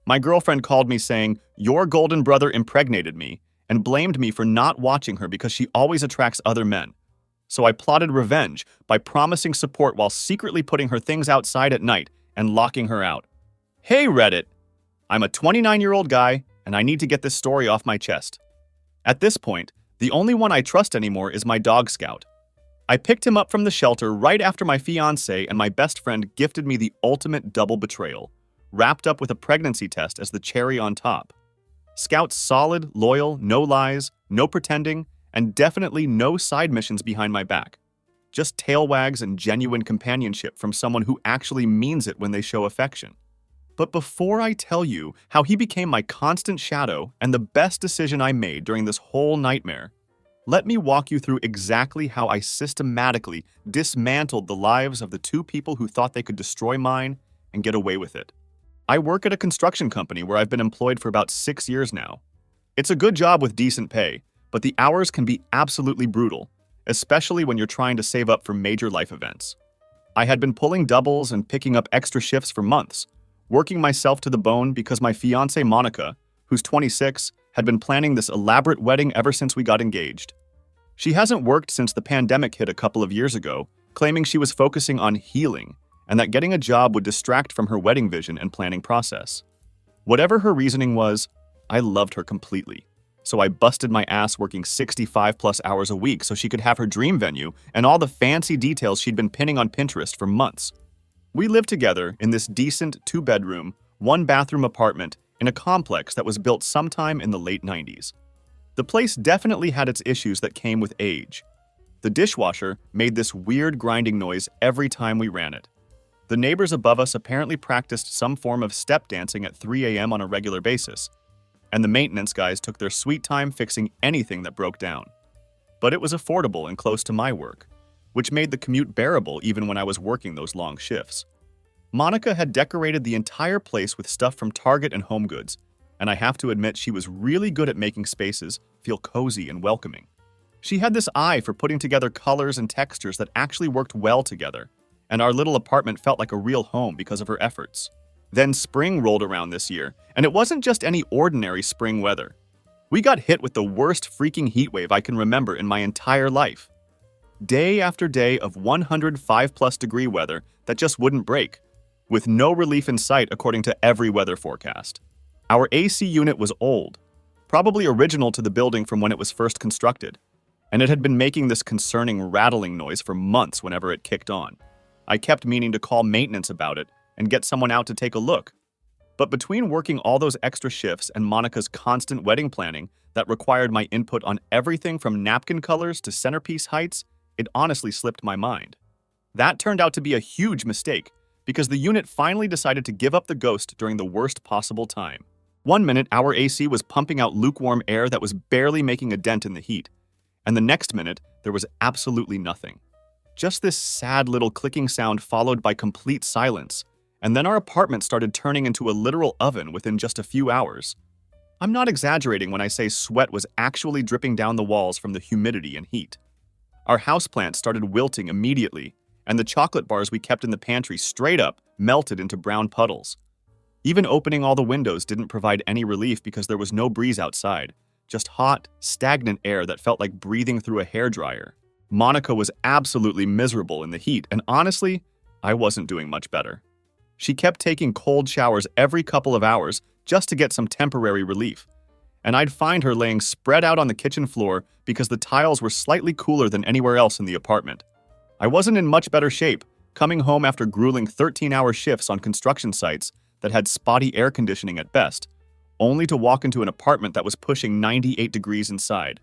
My girlfriend called me saying, "Your golden brother impregnated me," and blamed me for not watching her because she always attracts other men. So I plotted revenge by promising support while secretly putting her things outside at night and locking her out. Hey Reddit! I'm a 29-year-old guy, and I need to get this story off my chest. At this point, the only one I trust anymore is my dog Scout. I picked him up from the shelter right after my fiancé and my best friend gifted me the ultimate double betrayal, wrapped up with a pregnancy test as the cherry on top. Scout's solid, loyal, no lies, no pretending, and definitely no side missions behind my back. Just tail wags and genuine companionship from someone who actually means it when they show affection. But before I tell you how he became my constant shadow and the best decision I made during this whole nightmare, let me walk you through exactly how I systematically dismantled the lives of the two people who thought they could destroy mine and get away with it. I work at a construction company where I've been employed for about 6 years now. It's a good job with decent pay, but the hours can be absolutely brutal, especially when you're trying to save up for major life events. I had been pulling doubles and picking up extra shifts for months, working myself to the bone because my fiancée Monica, who's 26, had been planning this elaborate wedding ever since we got engaged. She hasn't worked since the pandemic hit a couple of years ago, claiming she was focusing on healing and that getting a job would distract from her wedding vision and planning process. Whatever her reasoning was, I loved her completely. So I busted my ass working 65+ hours a week so she could have her dream venue and all the fancy details she'd been pinning on Pinterest for months. We lived together in this decent 2-bedroom, 1-bathroom apartment in a complex that was built sometime in the late 90s. The place definitely had its issues that came with age. The dishwasher made this weird grinding noise every time we ran it. The neighbors above us apparently practiced some form of step dancing at 3 a.m. on a regular basis, and the maintenance guys took their sweet time fixing anything that broke down. But it was affordable and close to my work, which made the commute bearable even when I was working those long shifts. Monica had decorated the entire place with stuff from Target and HomeGoods, and I have to admit she was really good at making spaces feel cozy and welcoming. She had this eye for putting together colors and textures that actually worked well together, and our little apartment felt like a real home because of her efforts. Then spring rolled around this year, and it wasn't just any ordinary spring weather. We got hit with the worst freaking heat wave I can remember in my entire life. Day after day of 105+ degree weather that just wouldn't break, with no relief in sight according to every weather forecast. Our AC unit was old, probably original to the building from when it was first constructed, and it had been making this concerning rattling noise for months whenever it kicked on. I kept meaning to call maintenance about it and get someone out to take a look. But between working all those extra shifts and Monica's constant wedding planning that required my input on everything from napkin colors to centerpiece heights, it honestly slipped my mind. That turned out to be a huge mistake because the unit finally decided to give up the ghost during the worst possible time. One minute, our AC was pumping out lukewarm air that was barely making a dent in the heat, and the next minute, there was absolutely nothing. Just this sad little clicking sound followed by complete silence, and then our apartment started turning into a literal oven within just a few hours. I'm not exaggerating when I say sweat was actually dripping down the walls from the humidity and heat. Our houseplant started wilting immediately, and the chocolate bars we kept in the pantry straight up melted into brown puddles. Even opening all the windows didn't provide any relief because there was no breeze outside, just hot, stagnant air that felt like breathing through a hairdryer. Monica was absolutely miserable in the heat, and honestly, I wasn't doing much better. She kept taking cold showers every couple of hours just to get some temporary relief, and I'd find her laying spread out on the kitchen floor because the tiles were slightly cooler than anywhere else in the apartment. I wasn't in much better shape, coming home after grueling 13-hour shifts on construction sites that had spotty air conditioning at best, only to walk into an apartment that was pushing 98 degrees inside.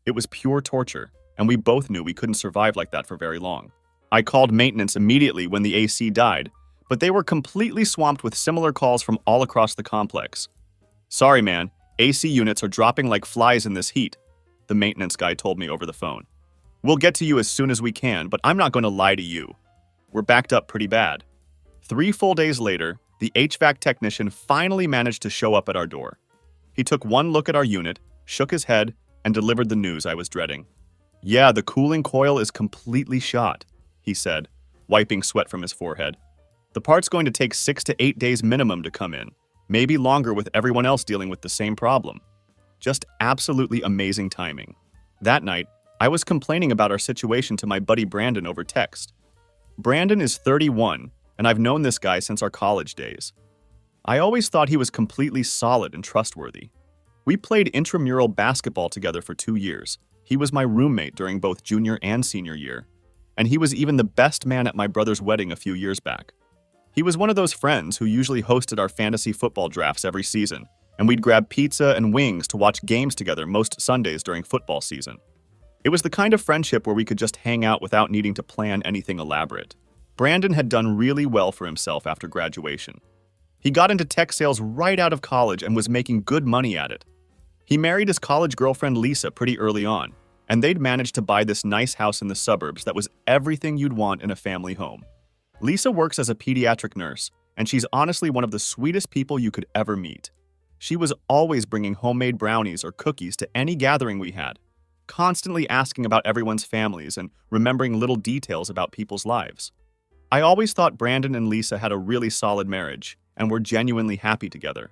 It was pure torture, and we both knew we couldn't survive like that for very long. I called maintenance immediately when the AC died, but they were completely swamped with similar calls from all across the complex. "Sorry, man, AC units are dropping like flies in this heat," the maintenance guy told me over the phone. "We'll get to you as soon as we can, but I'm not going to lie to you. We're backed up pretty bad." 3 full days later, the HVAC technician finally managed to show up at our door. He took one look at our unit, shook his head, and delivered the news I was dreading. "Yeah, the cooling coil is completely shot," he said, wiping sweat from his forehead. "The part's going to take 6 to 8 days minimum to come in, maybe longer with everyone else dealing with the same problem. Just absolutely amazing timing. That night, I was complaining about our situation to my buddy Brandon over text. Brandon is 31, and I've known this guy since our college days. I always thought he was completely solid and trustworthy. We played intramural basketball together for 2 years. He was my roommate during both junior and senior year, and he was even the best man at my brother's wedding a few years back. He was one of those friends who usually hosted our fantasy football drafts every season, and we'd grab pizza and wings to watch games together most Sundays during football season. It was the kind of friendship where we could just hang out without needing to plan anything elaborate. Brandon had done really well for himself after graduation. He got into tech sales right out of college and was making good money at it. He married his college girlfriend Lisa pretty early on, and they'd managed to buy this nice house in the suburbs that was everything you'd want in a family home. Lisa works as a pediatric nurse, and she's honestly one of the sweetest people you could ever meet. She was always bringing homemade brownies or cookies to any gathering we had, constantly asking about everyone's families and remembering little details about people's lives. I always thought Brandon and Lisa had a really solid marriage and were genuinely happy together.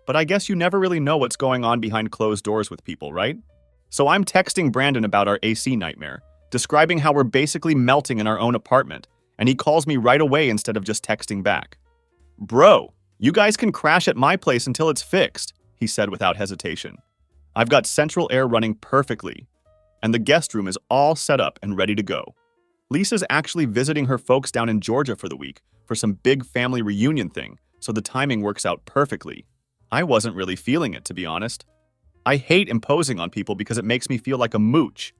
But I guess you never really know what's going on behind closed doors with people, right? So I'm texting Brandon about our AC nightmare, describing how we're basically melting in our own apartment, and he calls me right away instead of just texting back. "Bro, you guys can crash at my place until it's fixed," he said without hesitation. "I've got central air running perfectly, and the guest room is all set up and ready to go." Lisa's actually visiting her folks down in Georgia for the week for some big family reunion thing, so the timing works out perfectly. I wasn't really feeling it, to be honest. I hate imposing on people because it makes me feel like a mooch.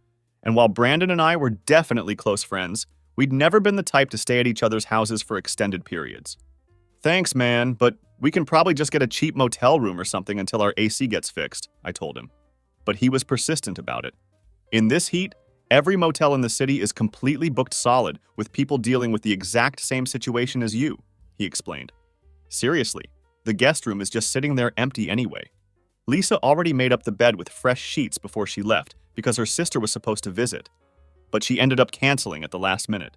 And while Brandon and I were definitely close friends, we'd never been the type to stay at each other's houses for extended periods. "Thanks, man, but we can probably just get a cheap motel room or something until our AC gets fixed," I told him. But he was persistent about it. "In this heat, every motel in the city is completely booked solid with people dealing with the exact same situation as you," he explained. Seriously, the guest room is just sitting there empty anyway. Lisa already made up the bed with fresh sheets before she left because her sister was supposed to visit, but she ended up canceling at the last minute.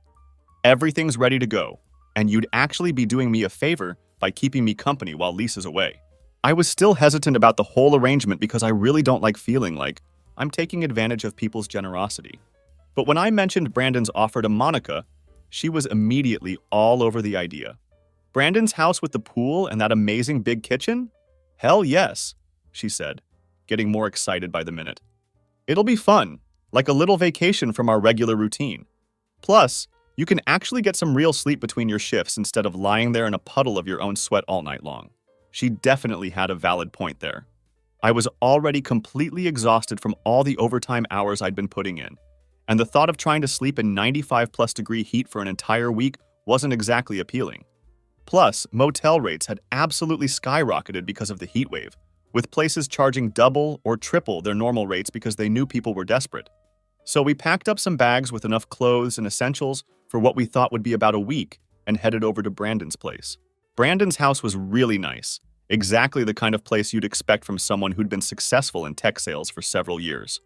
Everything's ready to go, and you'd actually be doing me a favor by keeping me company while Lisa's away. I was still hesitant about the whole arrangement because I really don't like feeling like I'm taking advantage of people's generosity. But when I mentioned Brandon's offer to Monica, she was immediately all over the idea. "Brandon's house with the pool and that amazing big kitchen? Hell yes," she said, getting more excited by the minute. "It'll be fun, like a little vacation from our regular routine. Plus, you can actually get some real sleep between your shifts instead of lying there in a puddle of your own sweat all night long." She definitely had a valid point there. I was already completely exhausted from all the overtime hours I'd been putting in, and the thought of trying to sleep in 95-plus-degree heat for an entire week wasn't exactly appealing. Plus, motel rates had absolutely skyrocketed because of the heat wave, with places charging double or triple their normal rates because they knew people were desperate. So we packed up some bags with enough clothes and essentials for what we thought would be about a week and headed over to Brandon's place. Brandon's house was really nice, exactly the kind of place you'd expect from someone who'd been successful in tech sales for several years.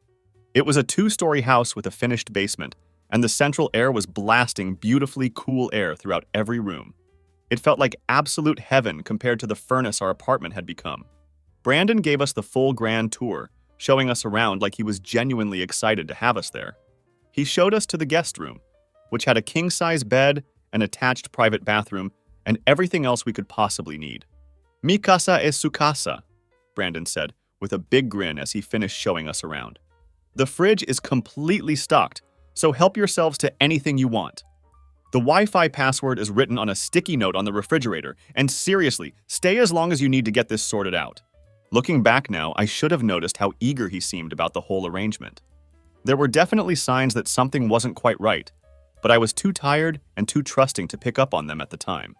It was a 2-story house with a finished basement, and the central air was blasting beautifully cool air throughout every room. It felt like absolute heaven compared to the furnace our apartment had become. Brandon gave us the full grand tour, showing us around like he was genuinely excited to have us there. He showed us to the guest room, which had a king-size bed, an attached private bathroom, and everything else we could possibly need. "Mi casa es su casa," Brandon said, with a big grin as he finished showing us around. "The fridge is completely stocked, so help yourselves to anything you want. The Wi-Fi password is written on a sticky note on the refrigerator, and seriously, stay as long as you need to get this sorted out." Looking back now, I should have noticed how eager he seemed about the whole arrangement. There were definitely signs that something wasn't quite right, but I was too tired and too trusting to pick up on them at the time.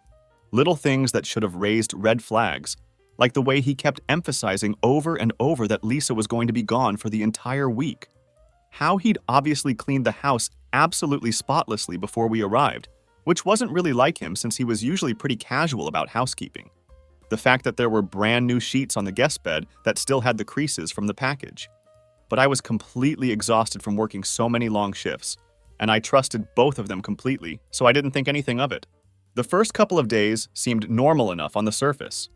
Little things that should have raised red flags, like the way he kept emphasizing over and over that Lisa was going to be gone for the entire week. How he'd obviously cleaned the house absolutely spotlessly before we arrived, which wasn't really like him since he was usually pretty casual about housekeeping. The fact that there were brand new sheets on the guest bed that still had the creases from the package. But I was completely exhausted from working so many long shifts, and I trusted both of them completely, so I didn't think anything of it. The first couple of days seemed normal enough on the surface.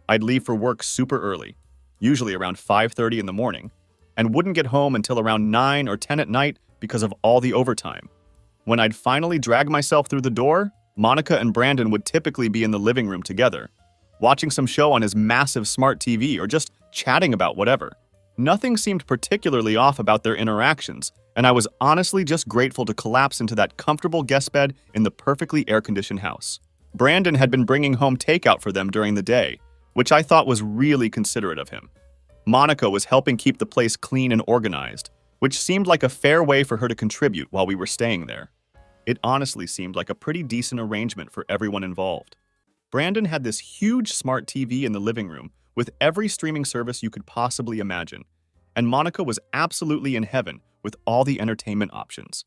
I'd leave for work super early, usually around 5:30 in the morning, and wouldn't get home until around 9 or 10 at night because of all the overtime. When I'd finally drag myself through the door, Monica and Brandon would typically be in the living room together, watching some show on his massive smart TV or just chatting about whatever. Nothing seemed particularly off about their interactions, and I was honestly just grateful to collapse into that comfortable guest bed in the perfectly air-conditioned house. Brandon had been bringing home takeout for them during the day, which I thought was really considerate of him. Monica was helping keep the place clean and organized, which seemed like a fair way for her to contribute while we were staying there. It honestly seemed like a pretty decent arrangement for everyone involved. Brandon had this huge smart TV in the living room with every streaming service you could possibly imagine, and Monica was absolutely in heaven with all the entertainment options.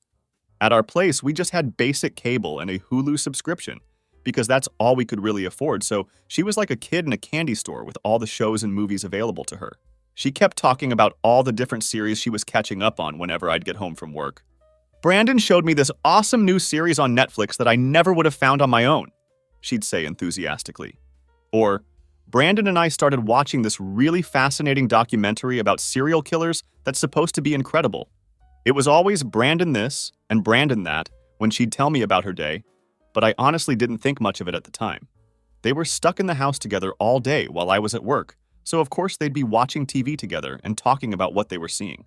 At our place, we just had basic cable and a Hulu subscription, because that's all we could really afford, so she was like a kid in a candy store with all the shows and movies available to her. She kept talking about all the different series she was catching up on whenever I'd get home from work. Brandon showed me this awesome new series on Netflix that I never would have found on my own, she'd say enthusiastically. Or, Brandon and I started watching this really fascinating documentary about serial killers that's supposed to be incredible. It was always Brandon this and Brandon that when she'd tell me about her day, but I honestly didn't think much of it at the time. They were stuck in the house together all day while I was at work, so of course they'd be watching TV together and talking about what they were seeing.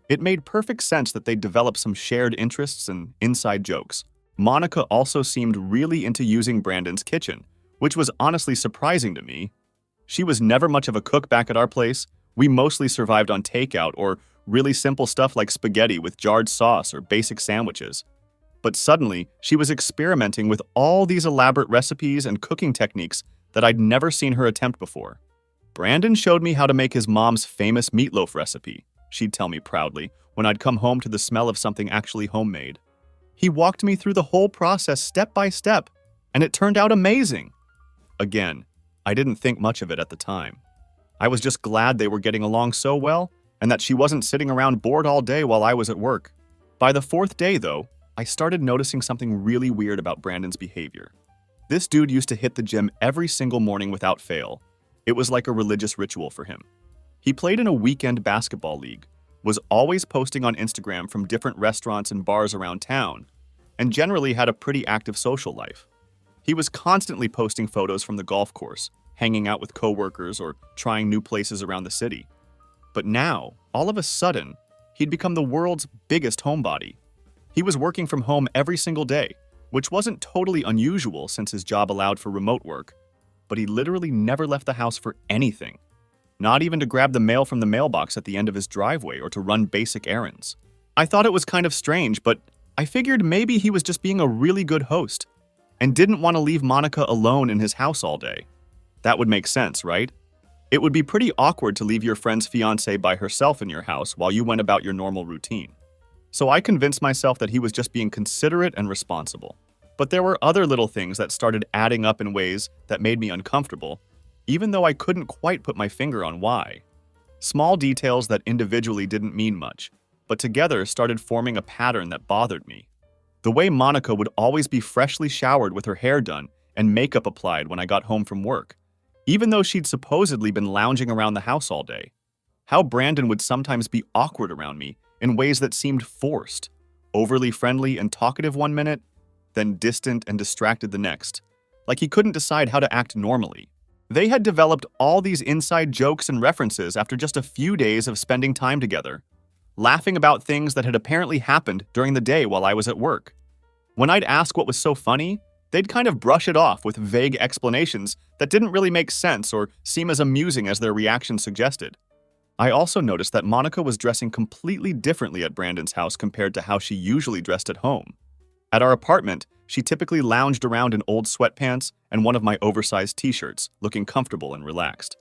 It made perfect sense that they'd develop some shared interests and inside jokes. Monica also seemed really into using Brandon's kitchen, which was honestly surprising to me. She was never much of a cook back at our place. We mostly survived on takeout or really simple stuff like spaghetti with jarred sauce or basic sandwiches. But suddenly, she was experimenting with all these elaborate recipes and cooking techniques that I'd never seen her attempt before. Brandon showed me how to make his mom's famous meatloaf recipe, she'd tell me proudly when I'd come home to the smell of something actually homemade. He walked me through the whole process step by step, and it turned out amazing. Again, I didn't think much of it at the time. I was just glad they were getting along so well and that she wasn't sitting around bored all day while I was at work. By the fourth day, though, I started noticing something really weird about Brandon's behavior. This dude used to hit the gym every single morning without fail. It was like a religious ritual for him. He played in a weekend basketball league, was always posting on Instagram from different restaurants and bars around town, and generally had a pretty active social life. He was constantly posting photos from the golf course, hanging out with coworkers, or trying new places around the city. But now, all of a sudden, he'd become the world's biggest homebody. He was working from home every single day, which wasn't totally unusual since his job allowed for remote work, but he literally never left the house for anything. Not even to grab the mail from the mailbox at the end of his driveway or to run basic errands. I thought it was kind of strange, but I figured maybe he was just being a really good host and didn't want to leave Monica alone in his house all day. That would make sense, right? It would be pretty awkward to leave your friend's fiancée by herself in your house while you went about your normal routine. So I convinced myself that he was just being considerate and responsible. But there were other little things that started adding up in ways that made me uncomfortable, even though I couldn't quite put my finger on why. Small details that individually didn't mean much, but together started forming a pattern that bothered me. The way Monica would always be freshly showered with her hair done and makeup applied when I got home from work, even though she'd supposedly been lounging around the house all day. How Brandon would sometimes be awkward around me in ways that seemed forced, overly friendly and talkative one minute, then distant and distracted the next, like he couldn't decide how to act normally. They had developed all these inside jokes and references after just a few days of spending time together, laughing about things that had apparently happened during the day while I was at work. When I'd ask what was so funny, they'd kind of brush it off with vague explanations that didn't really make sense or seem as amusing as their reaction suggested. I also noticed that Monica was dressing completely differently at Brandon's house compared to how she usually dressed at home. At our apartment, she typically lounged around in old sweatpants and one of my oversized t-shirts, looking comfortable and relaxed.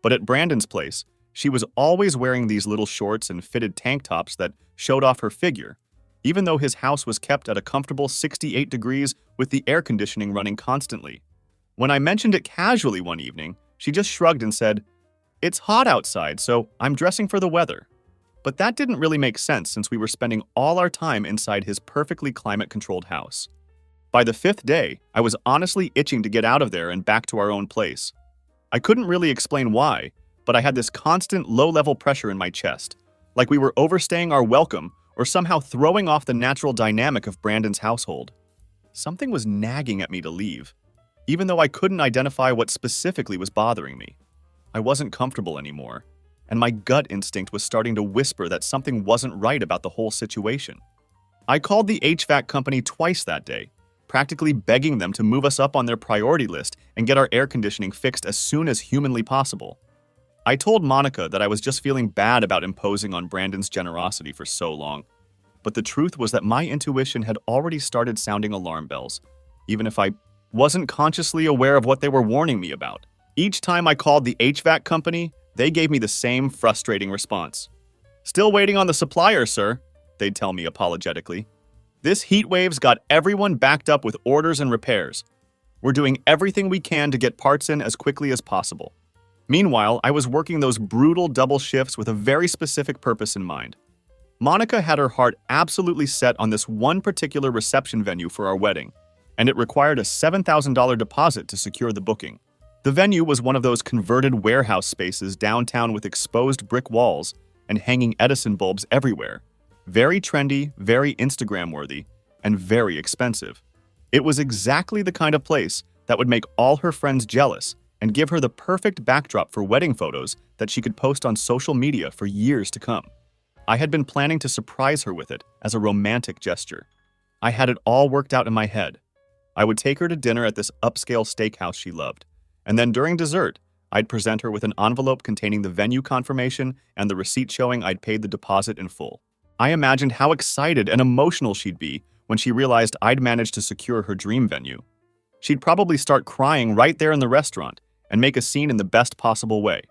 But at Brandon's place, she was always wearing these little shorts and fitted tank tops that showed off her figure, even though his house was kept at a comfortable 68 degrees with the air conditioning running constantly. When I mentioned it casually one evening, she just shrugged and said, "It's hot outside, so I'm dressing for the weather." But that didn't really make sense since we were spending all our time inside his perfectly climate-controlled house. By the fifth day, I was honestly itching to get out of there and back to our own place. I couldn't really explain why, but I had this constant low-level pressure in my chest, like we were overstaying our welcome or somehow throwing off the natural dynamic of Brandon's household. Something was nagging at me to leave, even though I couldn't identify what specifically was bothering me. I wasn't comfortable anymore, and my gut instinct was starting to whisper that something wasn't right about the whole situation. I called the HVAC company twice that day, practically begging them to move us up on their priority list and get our air conditioning fixed as soon as humanly possible. I told Monica that I was just feeling bad about imposing on Brandon's generosity for so long, but the truth was that my intuition had already started sounding alarm bells, even if I wasn't consciously aware of what they were warning me about. Each time I called the HVAC company, they gave me the same frustrating response. "Still waiting on the supplier, sir," they'd tell me apologetically. "This heat wave's got everyone backed up with orders and repairs. We're doing everything we can to get parts in as quickly as possible." Meanwhile, I was working those brutal double shifts with a very specific purpose in mind. Monica had her heart absolutely set on this one particular reception venue for our wedding, and it required a $7,000 deposit to secure the booking. The venue was one of those converted warehouse spaces downtown with exposed brick walls and hanging Edison bulbs everywhere. Very trendy, very Instagram-worthy, and very expensive. It was exactly the kind of place that would make all her friends jealous and give her the perfect backdrop for wedding photos that she could post on social media for years to come. I had been planning to surprise her with it as a romantic gesture. I had it all worked out in my head. I would take her to dinner at this upscale steakhouse she loved, and then during dessert, I'd present her with an envelope containing the venue confirmation and the receipt showing I'd paid the deposit in full. I imagined how excited and emotional she'd be when she realized I'd managed to secure her dream venue. She'd probably start crying right there in the restaurant and make a scene in the best possible way.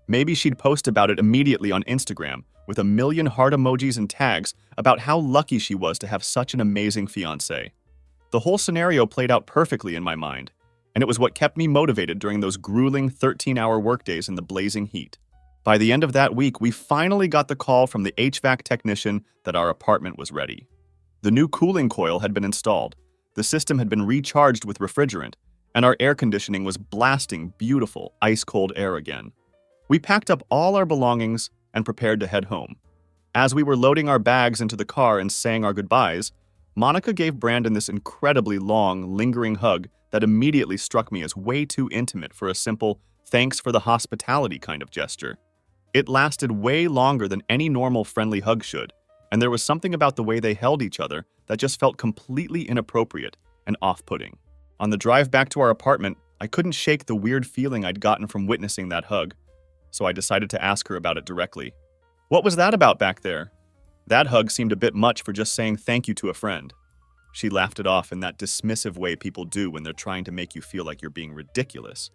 Maybe she'd post about it immediately on Instagram with a million heart emojis and tags about how lucky she was to have such an amazing fiancé. The whole scenario played out perfectly in my mind, and it was what kept me motivated during those grueling 13-hour workdays in the blazing heat. By the end of that week, we finally got the call from the HVAC technician that our apartment was ready. The new cooling coil had been installed, the system had been recharged with refrigerant, and our air conditioning was blasting beautiful, ice-cold air again. We packed up all our belongings and prepared to head home. As we were loading our bags into the car and saying our goodbyes, Monica gave Brandon this incredibly long, lingering hug that immediately struck me as way too intimate for a simple, thanks for the hospitality kind of gesture. It lasted way longer than any normal friendly hug should, and there was something about the way they held each other that just felt completely inappropriate and off-putting. On the drive back to our apartment, I couldn't shake the weird feeling I'd gotten from witnessing that hug, so I decided to ask her about it directly. "What was that about back there?" That hug seemed a bit much for just saying thank you to a friend. She laughed it off in that dismissive way people do when they're trying to make you feel like you're being ridiculous.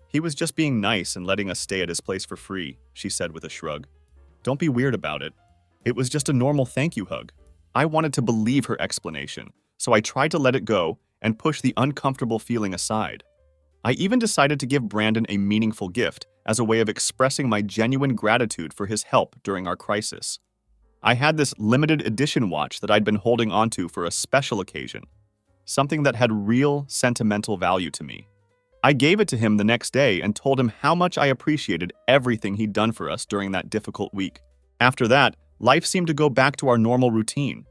"He was just being nice and letting us stay at his place for free," she said with a shrug. "Don't be weird about it. It was just a normal thank you hug." I wanted to believe her explanation, so I tried to let it go and push the uncomfortable feeling aside. I even decided to give Brandon a meaningful gift as a way of expressing my genuine gratitude for his help during our crisis. I had this limited edition watch that I'd been holding onto for a special occasion, something that had real sentimental value to me. I gave it to him the next day and told him how much I appreciated everything he'd done for us during that difficult week. After that, life seemed to go back to our normal routine,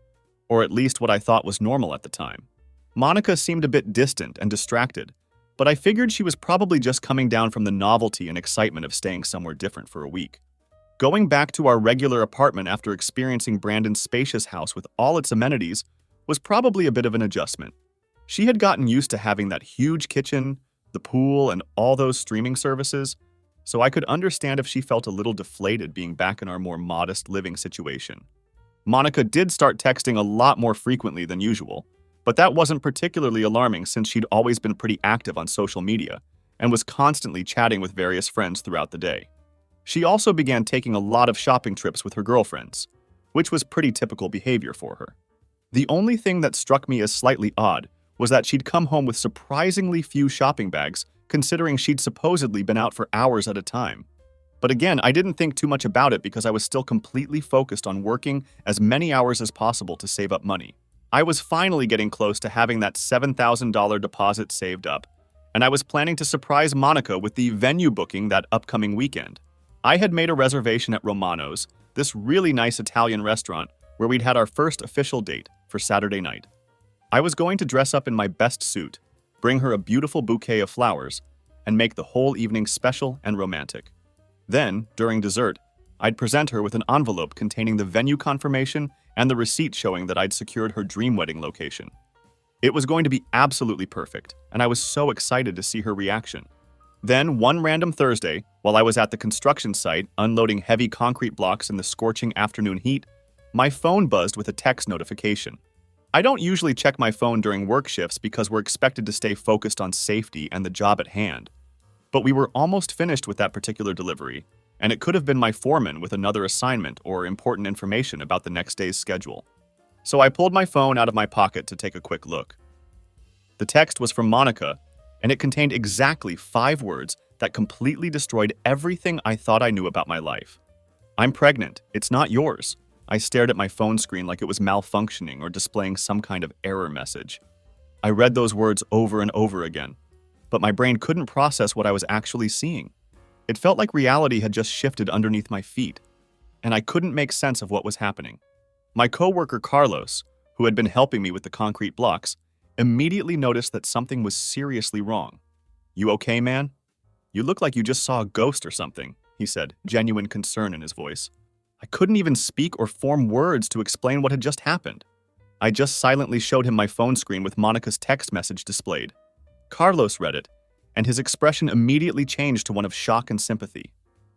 or at least what I thought was normal at the time. Monica seemed a bit distant and distracted, but I figured she was probably just coming down from the novelty and excitement of staying somewhere different for a week. Going back to our regular apartment after experiencing Brandon's spacious house with all its amenities was probably a bit of an adjustment. She had gotten used to having that huge kitchen, the pool, and all those streaming services, so I could understand if she felt a little deflated being back in our more modest living situation. Monica did start texting a lot more frequently than usual, but that wasn't particularly alarming since she'd always been pretty active on social media and was constantly chatting with various friends throughout the day. She also began taking a lot of shopping trips with her girlfriends, which was pretty typical behavior for her. The only thing that struck me as slightly odd was that she'd come home with surprisingly few shopping bags, considering she'd supposedly been out for hours at a time. But again, I didn't think too much about it because I was still completely focused on working as many hours as possible to save up money. I was finally getting close to having that $7,000 deposit saved up, and I was planning to surprise Monica with the venue booking that upcoming weekend. I had made a reservation at Romano's, this really nice Italian restaurant where we'd had our first official date for Saturday night. I was going to dress up in my best suit, bring her a beautiful bouquet of flowers, and make the whole evening special and romantic. Then, during dessert, I'd present her with an envelope containing the venue confirmation and the receipt showing that I'd secured her dream wedding location. It was going to be absolutely perfect, and I was so excited to see her reaction. Then, one random Thursday, while I was at the construction site unloading heavy concrete blocks in the scorching afternoon heat, my phone buzzed with a text notification. I don't usually check my phone during work shifts because we're expected to stay focused on safety and the job at hand. But we were almost finished with that particular delivery, and it could have been my foreman with another assignment or important information about the next day's schedule. So I pulled my phone out of my pocket to take a quick look. The text was from Monica, and it contained exactly 5 words that completely destroyed everything I thought I knew about my life. "I'm pregnant. It's not yours." I stared at my phone screen like it was malfunctioning or displaying some kind of error message. I read those words over and over again, but my brain couldn't process what I was actually seeing. It felt like reality had just shifted underneath my feet, and I couldn't make sense of what was happening. My coworker Carlos, who had been helping me with the concrete blocks, immediately noticed that something was seriously wrong. "You okay, man? You look like you just saw a ghost or something," he said, genuine concern in his voice. I couldn't even speak or form words to explain what had just happened. I just silently showed him my phone screen with Monica's text message displayed. Carlos read it, and his expression immediately changed to one of shock and sympathy.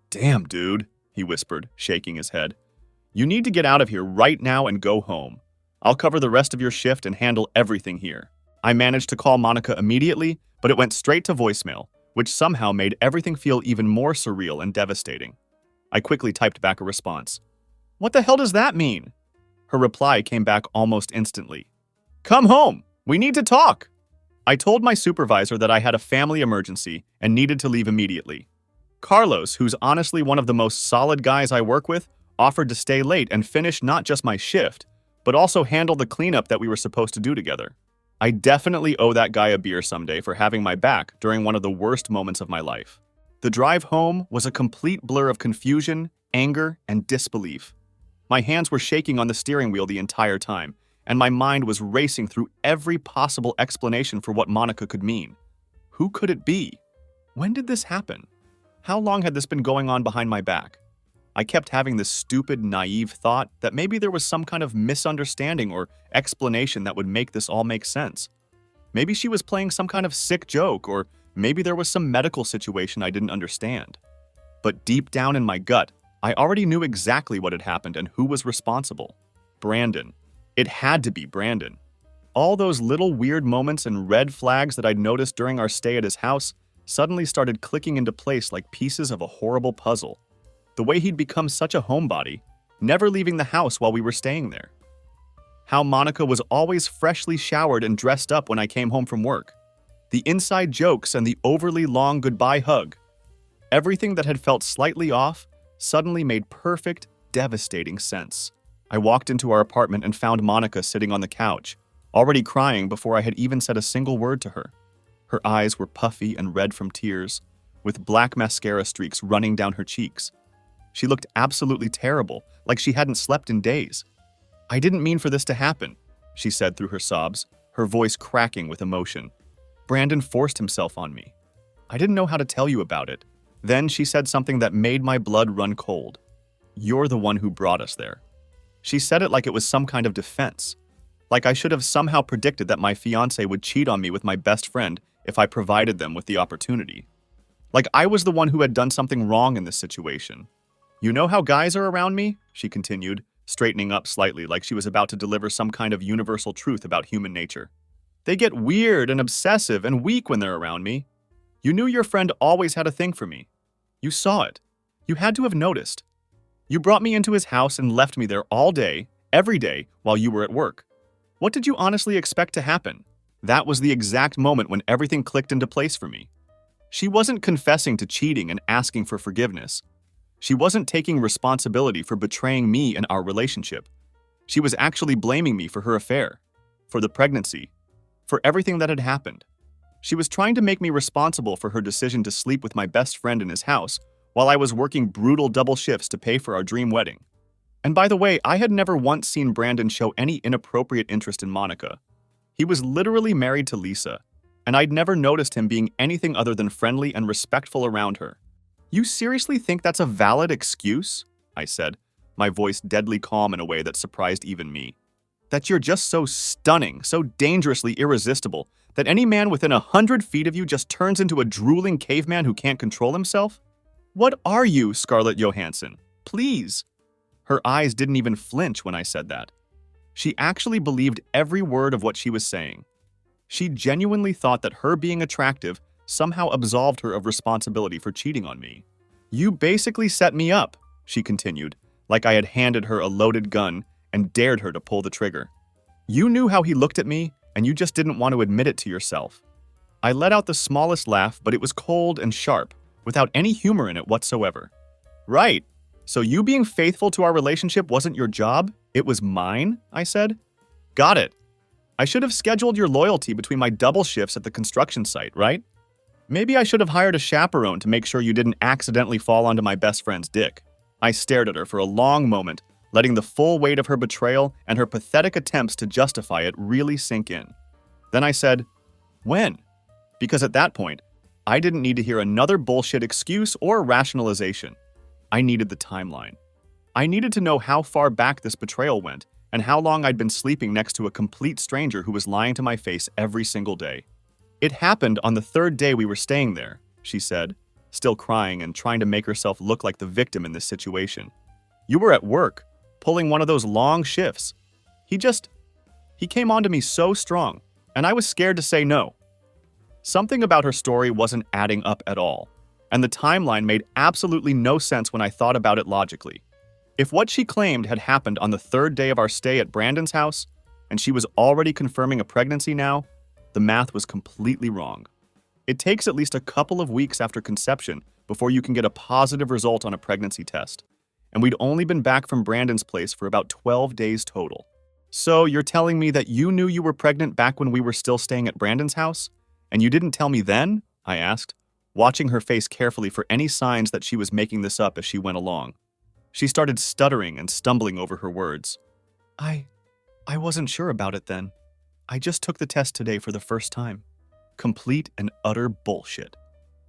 "Damn, dude," he whispered, shaking his head. "You need to get out of here right now and go home. I'll cover the rest of your shift and handle everything here." I managed to call Monica immediately, but it went straight to voicemail, which somehow made everything feel even more surreal and devastating. I quickly typed back a response. "What the hell does that mean?" Her reply came back almost instantly. "Come home! We need to talk!" I told my supervisor that I had a family emergency and needed to leave immediately. Carlos, who's honestly one of the most solid guys I work with, offered to stay late and finish not just my shift, but also handle the cleanup that we were supposed to do together. I definitely owe that guy a beer someday for having my back during one of the worst moments of my life. The drive home was a complete blur of confusion, anger, and disbelief. My hands were shaking on the steering wheel the entire time, and my mind was racing through every possible explanation for what Monica could mean. Who could it be? When did this happen? How long had this been going on behind my back? I kept having this stupid, naive thought that maybe there was some kind of misunderstanding or explanation that would make this all make sense. Maybe she was playing some kind of sick joke, or maybe there was some medical situation I didn't understand. But deep down in my gut, I already knew exactly what had happened and who was responsible. Brandon. It had to be Brandon. All those little weird moments and red flags that I'd noticed during our stay at his house suddenly started clicking into place like pieces of a horrible puzzle. The way he'd become such a homebody, never leaving the house while we were staying there. How Monica was always freshly showered and dressed up when I came home from work. The inside jokes and the overly long goodbye hug. Everything that had felt slightly off suddenly made perfect, devastating sense. I walked into our apartment and found Monica sitting on the couch, already crying before I had even said a single word to her. Her eyes were puffy and red from tears, with black mascara streaks running down her cheeks. She looked absolutely terrible, like she hadn't slept in days. "I didn't mean for this to happen," she said through her sobs, her voice cracking with emotion. "Brandon forced himself on me. I didn't know how to tell you about it." Then she said something that made my blood run cold. "You're the one who brought us there." She said it like it was some kind of defense. Like I should have somehow predicted that my fiancé would cheat on me with my best friend if I provided them with the opportunity. Like I was the one who had done something wrong in this situation. "You know how guys are around me?" she continued, straightening up slightly like she was about to deliver some kind of universal truth about human nature. "They get weird and obsessive and weak when they're around me. You knew your friend always had a thing for me. You saw it. You had to have noticed. You brought me into his house and left me there all day, every day, while you were at work. What did you honestly expect to happen?" That was the exact moment when everything clicked into place for me. She wasn't confessing to cheating and asking for forgiveness. She wasn't taking responsibility for betraying me and our relationship. She was actually blaming me for her affair, for the pregnancy, for everything that had happened. She was trying to make me responsible for her decision to sleep with my best friend in his house while I was working brutal double shifts to pay for our dream wedding. And by the way, I had never once seen Brandon show any inappropriate interest in Monica. He was literally married to Lisa, and I'd never noticed him being anything other than friendly and respectful around her. You seriously think that's a valid excuse? I said, my voice deadly calm in a way that surprised even me. That you're just so stunning, so dangerously irresistible, that any man within 100 feet of you just turns into a drooling caveman who can't control himself? What are you, Scarlett Johansson? Please. Her eyes didn't even flinch when I said that. She actually believed every word of what she was saying. She genuinely thought that her being attractive somehow absolved her of responsibility for cheating on me. You basically set me up, she continued, like I had handed her a loaded gun and dared her to pull the trigger. You knew how he looked at me, and you just didn't want to admit it to yourself. I let out the smallest laugh, but it was cold and sharp, without any humor in it whatsoever. Right. So you being faithful to our relationship wasn't your job? It was mine, I said. Got it. I should have scheduled your loyalty between my double shifts at the construction site, right? Maybe I should have hired a chaperone to make sure you didn't accidentally fall onto my best friend's dick. I stared at her for a long moment, letting the full weight of her betrayal and her pathetic attempts to justify it really sink in. Then I said, when? Because at that point, I didn't need to hear another bullshit excuse or rationalization. I needed the timeline. I needed to know how far back this betrayal went and how long I'd been sleeping next to a complete stranger who was lying to my face every single day. It happened on the third day we were staying there, she said, still crying and trying to make herself look like the victim in this situation. You were at work, pulling one of those long shifts. He came onto me so strong, and I was scared to say no. Something about her story wasn't adding up at all, and the timeline made absolutely no sense when I thought about it logically. If what she claimed had happened on the third day of our stay at Brandon's house, and she was already confirming a pregnancy now, the math was completely wrong. It takes at least a couple of weeks after conception before you can get a positive result on a pregnancy test, and we'd only been back from Brandon's place for about 12 days total. So you're telling me that you knew you were pregnant back when we were still staying at Brandon's house, and you didn't tell me then? I asked, watching her face carefully for any signs that she was making this up as she went along. She started stuttering and stumbling over her words. I wasn't sure about it then. I just took the test today for the first time. Complete and utter bullshit.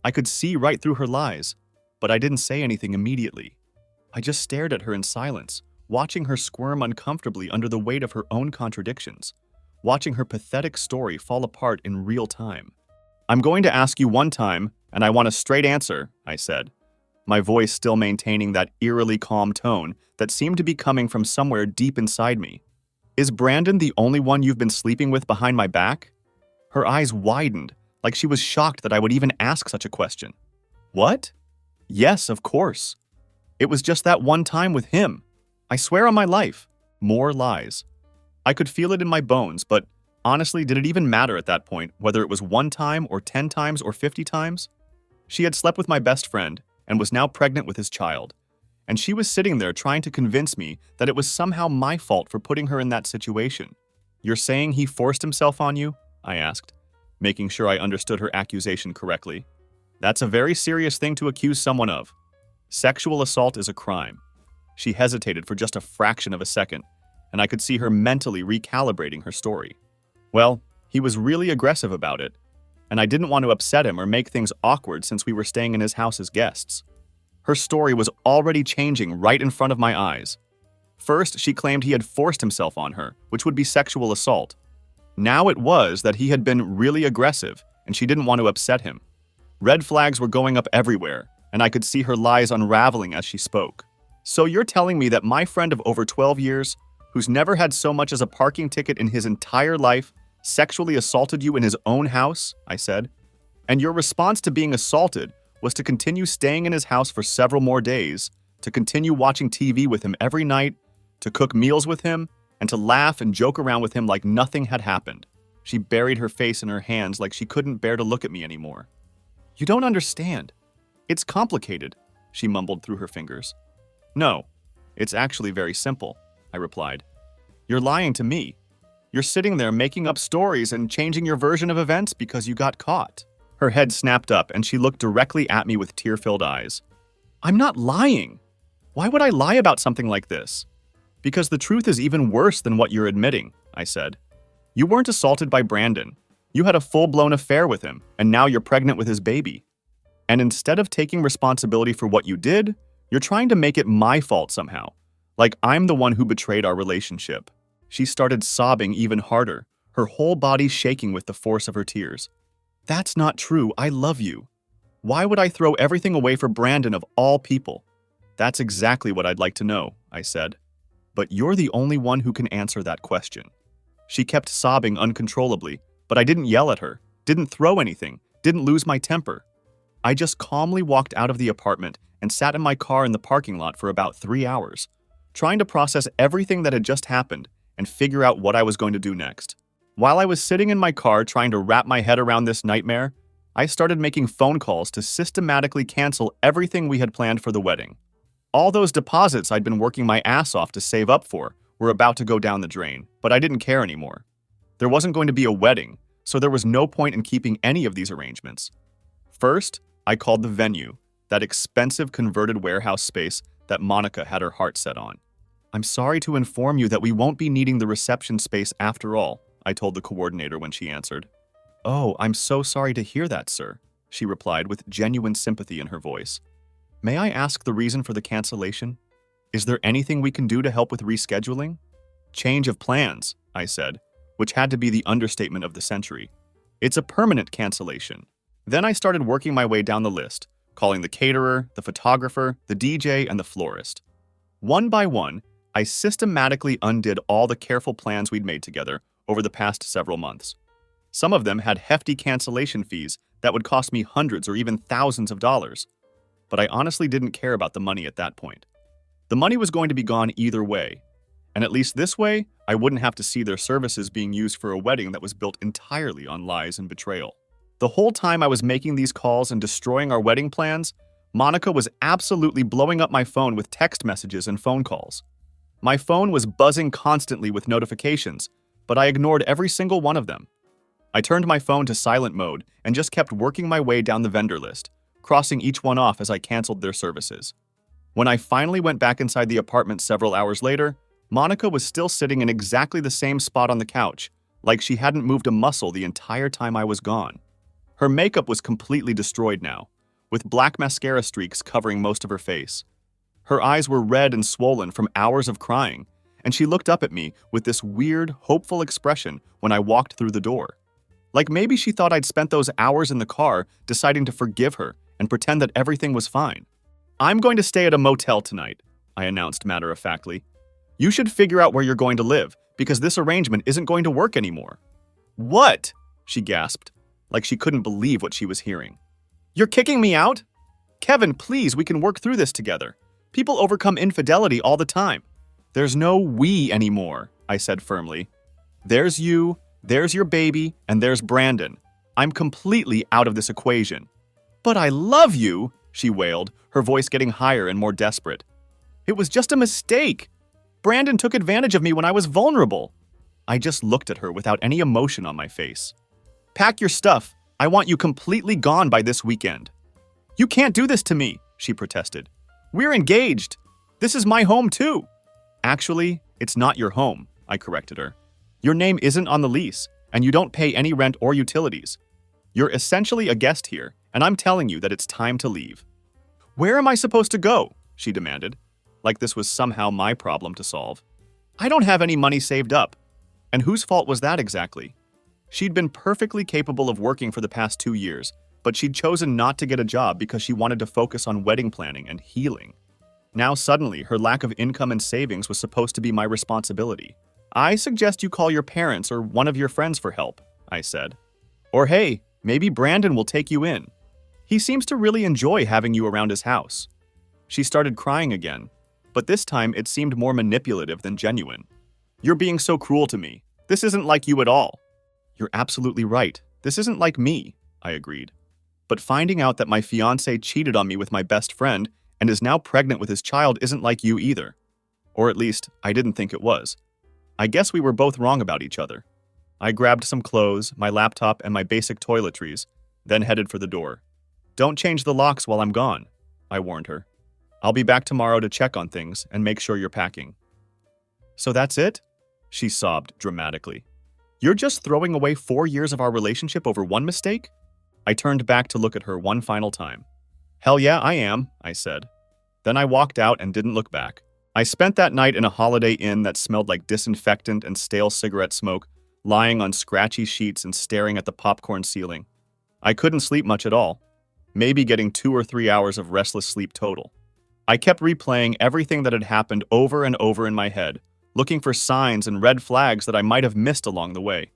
I could see right through her lies, but I didn't say anything immediately. I just stared at her in silence, watching her squirm uncomfortably under the weight of her own contradictions, watching her pathetic story fall apart in real time. I'm going to ask you one time, and I want a straight answer, I said, my voice still maintaining that eerily calm tone that seemed to be coming from somewhere deep inside me. Is Brandon the only one you've been sleeping with behind my back? Her eyes widened, like she was shocked that I would even ask such a question. What? Yes, of course. It was just that one time with him. I swear on my life. More lies. I could feel it in my bones, but honestly, did it even matter at that point, whether it was 1 time or 10 times or 50 times? She had slept with my best friend and was now pregnant with his child, and she was sitting there trying to convince me that it was somehow my fault for putting her in that situation. You're saying he forced himself on you? I asked, making sure I understood her accusation correctly. That's a very serious thing to accuse someone of. Sexual assault is a crime. She hesitated for just a fraction of a second, and I could see her mentally recalibrating her story. Well, he was really aggressive about it, and I didn't want to upset him or make things awkward since we were staying in his house as guests. Her story was already changing right in front of my eyes. First, she claimed he had forced himself on her, which would be sexual assault. Now it was that he had been really aggressive, and she didn't want to upset him. Red flags were going up everywhere, and I could see her lies unraveling as she spoke. So you're telling me that my friend of over 12 years, who's never had so much as a parking ticket in his entire life, sexually assaulted you in his own house? I said. And your response to being assaulted was to continue staying in his house for several more days, to continue watching TV with him every night, to cook meals with him, and to laugh and joke around with him like nothing had happened. She buried her face in her hands like she couldn't bear to look at me anymore. You don't understand. It's complicated, she mumbled through her fingers. No, it's actually very simple, I replied. You're lying to me. You're sitting there making up stories and changing your version of events because you got caught." Her head snapped up and she looked directly at me with tear-filled eyes. "I'm not lying. Why would I lie about something like this?" "Because the truth is even worse than what you're admitting," I said. "You weren't assaulted by Brandon. You had a full-blown affair with him, and now you're pregnant with his baby. And instead of taking responsibility for what you did, you're trying to make it my fault somehow, like I'm the one who betrayed our relationship." She started sobbing even harder, her whole body shaking with the force of her tears. "That's not true. I love you. Why would I throw everything away for Brandon of all people?" "That's exactly what I'd like to know," I said. "But you're the only one who can answer that question." She kept sobbing uncontrollably, but I didn't yell at her, didn't throw anything, didn't lose my temper. I just calmly walked out of the apartment and sat in my car in the parking lot for about 3 hours, trying to process everything that had just happened and figure out what I was going to do next. While I was sitting in my car trying to wrap my head around this nightmare, I started making phone calls to systematically cancel everything we had planned for the wedding. All those deposits I'd been working my ass off to save up for were about to go down the drain, but I didn't care anymore. There wasn't going to be a wedding, so there was no point in keeping any of these arrangements. First, I called the venue, that expensive converted warehouse space that Monica had her heart set on. "I'm sorry to inform you that we won't be needing the reception space after all," I told the coordinator when she answered. "Oh, I'm so sorry to hear that, sir," she replied with genuine sympathy in her voice. "May I ask the reason for the cancellation? Is there anything we can do to help with rescheduling?" "Change of plans," I said, which had to be the understatement of the century. "It's a permanent cancellation." Then I started working my way down the list, calling the caterer, the photographer, the DJ, and the florist. One by one, I systematically undid all the careful plans we'd made together over the past several months. Some of them had hefty cancellation fees that would cost me hundreds or even thousands of dollars. But I honestly didn't care about the money at that point. The money was going to be gone either way, and at least this way, I wouldn't have to see their services being used for a wedding that was built entirely on lies and betrayal. The whole time I was making these calls and destroying our wedding plans, Monica was absolutely blowing up my phone with text messages and phone calls. My phone was buzzing constantly with notifications, but I ignored every single one of them. I turned my phone to silent mode and just kept working my way down the vendor list, crossing each one off as I canceled their services. When I finally went back inside the apartment several hours later, Monica was still sitting in exactly the same spot on the couch, like she hadn't moved a muscle the entire time I was gone. Her makeup was completely destroyed now, with black mascara streaks covering most of her face. Her eyes were red and swollen from hours of crying, and she looked up at me with this weird, hopeful expression when I walked through the door. Like maybe she thought I'd spent those hours in the car deciding to forgive her and pretend that everything was fine. "I'm going to stay at a motel tonight," I announced matter-of-factly. "You should figure out where you're going to live, because this arrangement isn't going to work anymore." "What?" she gasped, like she couldn't believe what she was hearing. "You're kicking me out?" "Kevin, please, we can work through this together. People overcome infidelity all the time." "There's no we anymore," I said firmly. "There's you, there's your baby, and there's Brandon. I'm completely out of this equation." "But I love you," she wailed, her voice getting higher and more desperate. "It was just a mistake. Brandon took advantage of me when I was vulnerable." I just looked at her without any emotion on my face. "Pack your stuff. I want you completely gone by this weekend." "You can't do this to me," she protested. "We're engaged. This is my home too." "Actually, it's not your home," I corrected her. "Your name isn't on the lease, and you don't pay any rent or utilities. You're essentially a guest here, and I'm telling you that it's time to leave." "Where am I supposed to go?" she demanded, like this was somehow my problem to solve. "I don't have any money saved up." And whose fault was that exactly? She'd been perfectly capable of working for the past 2 years, but she'd chosen not to get a job because she wanted to focus on wedding planning and healing. Now suddenly, her lack of income and savings was supposed to be my responsibility. "I suggest you call your parents or one of your friends for help," I said. "Or hey, maybe Brandon will take you in. He seems to really enjoy having you around his house." She started crying again, but this time it seemed more manipulative than genuine. "You're being so cruel to me. This isn't like you at all." "You're absolutely right. This isn't like me," I agreed. "But finding out that my fiancé cheated on me with my best friend and is now pregnant with his child isn't like you either. Or at least, I didn't think it was. I guess we were both wrong about each other. I grabbed some clothes, my laptop, and my basic toiletries, then headed for the door. Don't change the locks while I'm gone, I warned her. I'll be back tomorrow to check on things and make sure you're packing. So that's it? She sobbed dramatically. You're just throwing away 4 years of our relationship over one mistake? I turned back to look at her one final time. Hell yeah, I am, I said. Then I walked out and didn't look back. I spent that night in a Holiday Inn that smelled like disinfectant and stale cigarette smoke, lying on scratchy sheets and staring at the popcorn ceiling. I couldn't sleep much at all, maybe getting 2 or 3 hours of restless sleep total. I kept replaying everything that had happened over and over in my head, looking for signs and red flags that I might have missed along the way.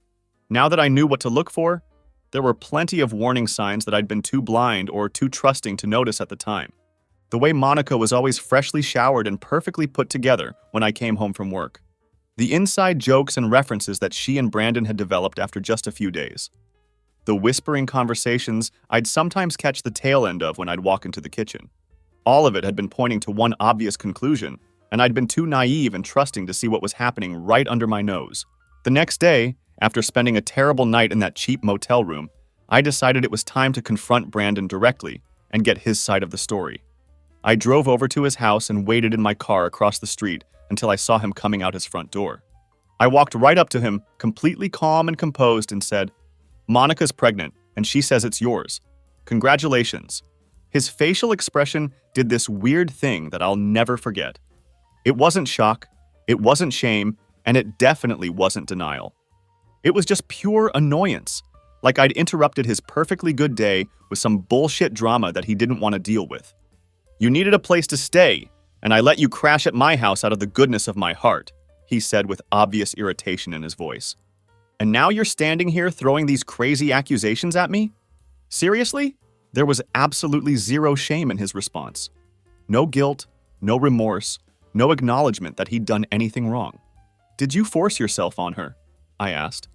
Now that I knew what to look for, there were plenty of warning signs that I'd been too blind or too trusting to notice at the time. The way Monica was always freshly showered and perfectly put together when I came home from work. The inside jokes and references that she and Brandon had developed after just a few days. The whispering conversations I'd sometimes catch the tail end of when I'd walk into the kitchen. All of it had been pointing to one obvious conclusion, and I'd been too naive and trusting to see what was happening right under my nose. The next day, after spending a terrible night in that cheap motel room, I decided it was time to confront Brandon directly and get his side of the story. I drove over to his house and waited in my car across the street until I saw him coming out his front door. I walked right up to him, completely calm and composed, and said, "Monica's pregnant, and she says it's yours. Congratulations." His facial expression did this weird thing that I'll never forget. It wasn't shock, it wasn't shame, and it definitely wasn't denial. It was just pure annoyance, like I'd interrupted his perfectly good day with some bullshit drama that he didn't want to deal with. "You needed a place to stay, and I let you crash at my house out of the goodness of my heart," he said with obvious irritation in his voice. "And now you're standing here throwing these crazy accusations at me? Seriously?" There was absolutely zero shame in his response. No guilt, no remorse, no acknowledgement that he'd done anything wrong. "Did you force yourself on her?" I asked,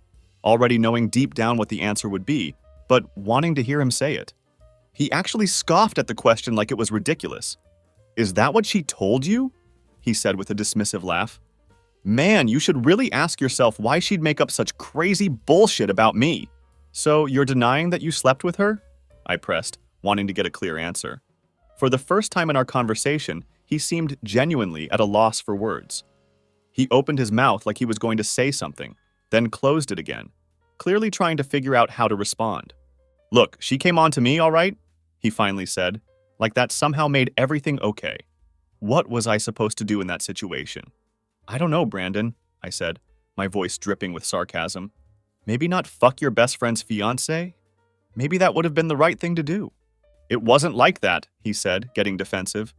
already knowing deep down what the answer would be, but wanting to hear him say it. He actually scoffed at the question like it was ridiculous. "Is that what she told you?" he said with a dismissive laugh. "Man, you should really ask yourself why she'd make up such crazy bullshit about me." "So you're denying that you slept with her?" I pressed, wanting to get a clear answer. For the first time in our conversation, he seemed genuinely at a loss for words. He opened his mouth like he was going to say something, then closed it again, clearly trying to figure out how to respond. "Look, she came on to me, all right?" he finally said, like that somehow made everything okay. What was I supposed to do in that situation? "I don't know, Brandon," I said, my voice dripping with sarcasm. "Maybe not fuck your best friend's fiancé? Maybe that would have been the right thing to do." "It wasn't like that," he said, getting defensive.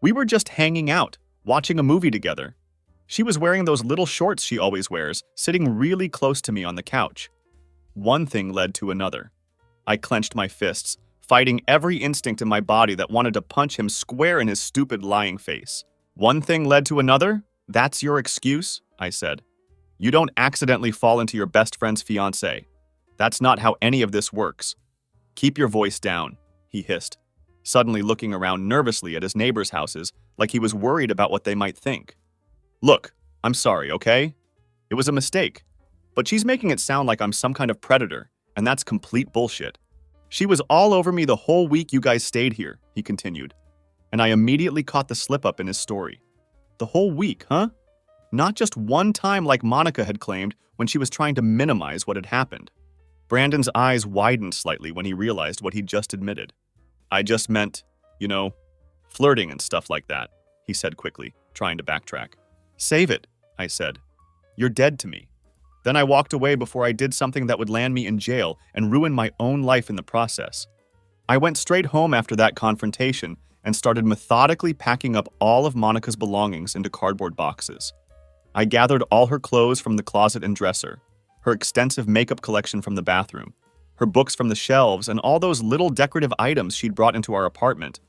"We were just hanging out, watching a movie together. She was wearing those little shorts she always wears, sitting really close to me on the couch." One thing led to another. I clenched my fists, fighting every instinct in my body that wanted to punch him square in his stupid lying face. "One thing led to another? That's your excuse?" I said. "You don't accidentally fall into your best friend's fiancé. That's not how any of this works." "Keep your voice down," he hissed, suddenly looking around nervously at his neighbors' houses like he was worried about what they might think. "Look, I'm sorry, okay? It was a mistake. But she's making it sound like I'm some kind of predator, and that's complete bullshit. She was all over me the whole week you guys stayed here," he continued, and I immediately caught the slip-up in his story. The whole week, huh? Not just one time like Monica had claimed when she was trying to minimize what had happened. Brandon's eyes widened slightly when he realized what he'd just admitted. "I just meant, flirting and stuff like that," he said quickly, trying to backtrack. "Save it," I said. "You're dead to me." Then I walked away before I did something that would land me in jail and ruin my own life in the process. I went straight home after that confrontation and started methodically packing up all of Monica's belongings into cardboard boxes. I gathered all her clothes from the closet and dresser, her extensive makeup collection from the bathroom, her books from the shelves, and all those little decorative items she'd brought into our apartment.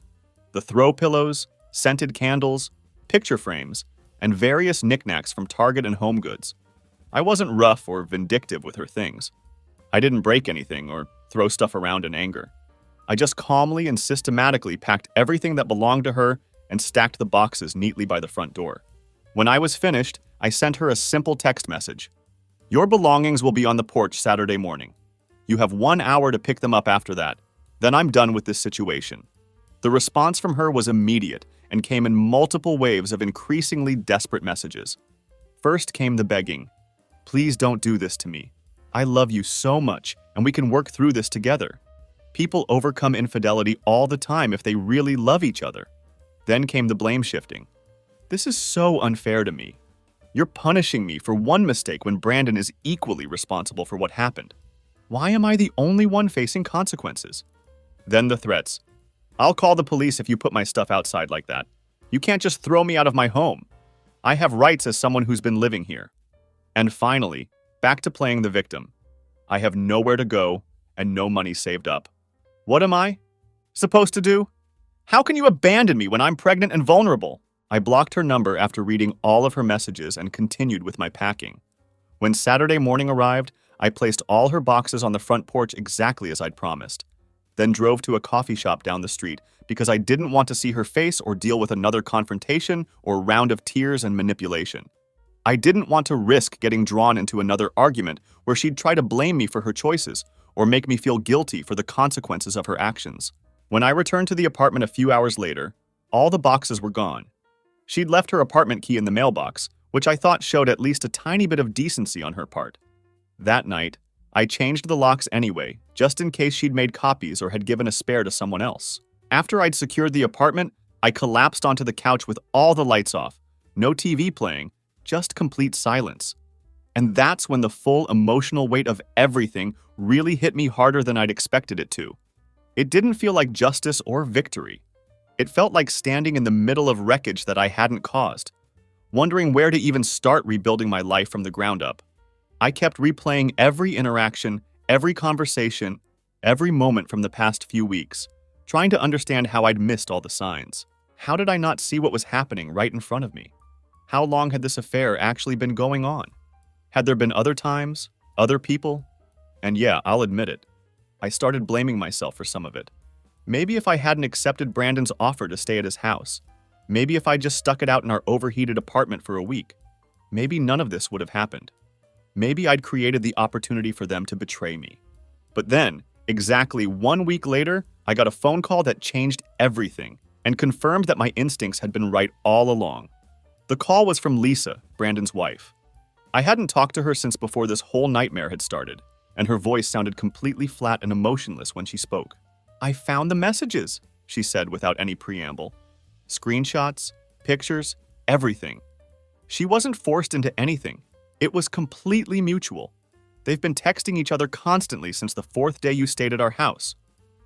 The throw pillows, scented candles, picture frames, and various knickknacks from Target and Home Goods. I wasn't rough or vindictive with her things. I didn't break anything or throw stuff around in anger. I just calmly and systematically packed everything that belonged to her and stacked the boxes neatly by the front door. When I was finished, I sent her a simple text message. Your belongings will be on the porch Saturday morning. You have 1 hour to pick them up after that. Then I'm done with this situation. The response from her was immediate and came in multiple waves of increasingly desperate messages. First came the begging. Please don't do this to me. I love you so much, and we can work through this together. People overcome infidelity all the time if they really love each other. Then came the blame shifting. This is so unfair to me. You're punishing me for one mistake when Brandon is equally responsible for what happened. Why am I the only one facing consequences? Then the threats. I'll call the police if you put my stuff outside like that. You can't just throw me out of my home. I have rights as someone who's been living here. And finally, back to playing the victim. I have nowhere to go and no money saved up. What am I supposed to do? How can you abandon me when I'm pregnant and vulnerable? I blocked her number after reading all of her messages and continued with my packing. When Saturday morning arrived, I placed all her boxes on the front porch exactly as I'd promised, then drove to a coffee shop down the street because I didn't want to see her face or deal with another confrontation or round of tears and manipulation. I didn't want to risk getting drawn into another argument where she'd try to blame me for her choices or make me feel guilty for the consequences of her actions. When I returned to the apartment a few hours later, all the boxes were gone. She'd left her apartment key in the mailbox, which I thought showed at least a tiny bit of decency on her part. That night, I changed the locks anyway, just in case she'd made copies or had given a spare to someone else. After I'd secured the apartment, I collapsed onto the couch with all the lights off, no TV playing, just complete silence. And that's when the full emotional weight of everything really hit me harder than I'd expected it to. It didn't feel like justice or victory. It felt like standing in the middle of wreckage that I hadn't caused, wondering where to even start rebuilding my life from the ground up. I kept replaying every interaction, every conversation, every moment from the past few weeks, trying to understand how I'd missed all the signs. How did I not see what was happening right in front of me? How long had this affair actually been going on? Had there been other times, other people? And yeah, I'll admit it. I started blaming myself for some of it. Maybe if I hadn't accepted Brandon's offer to stay at his house. Maybe if I just stuck it out in our overheated apartment for a week. Maybe none of this would have happened. Maybe I'd created the opportunity for them to betray me. But then, exactly 1 week later, I got a phone call that changed everything and confirmed that my instincts had been right all along. The call was from Lisa, Brandon's wife. I hadn't talked to her since before this whole nightmare had started, and her voice sounded completely flat and emotionless when she spoke. I found the messages, she said without any preamble. Screenshots, pictures, everything. She wasn't forced into anything. It was completely mutual. They've been texting each other constantly since the 4th day you stayed at our house.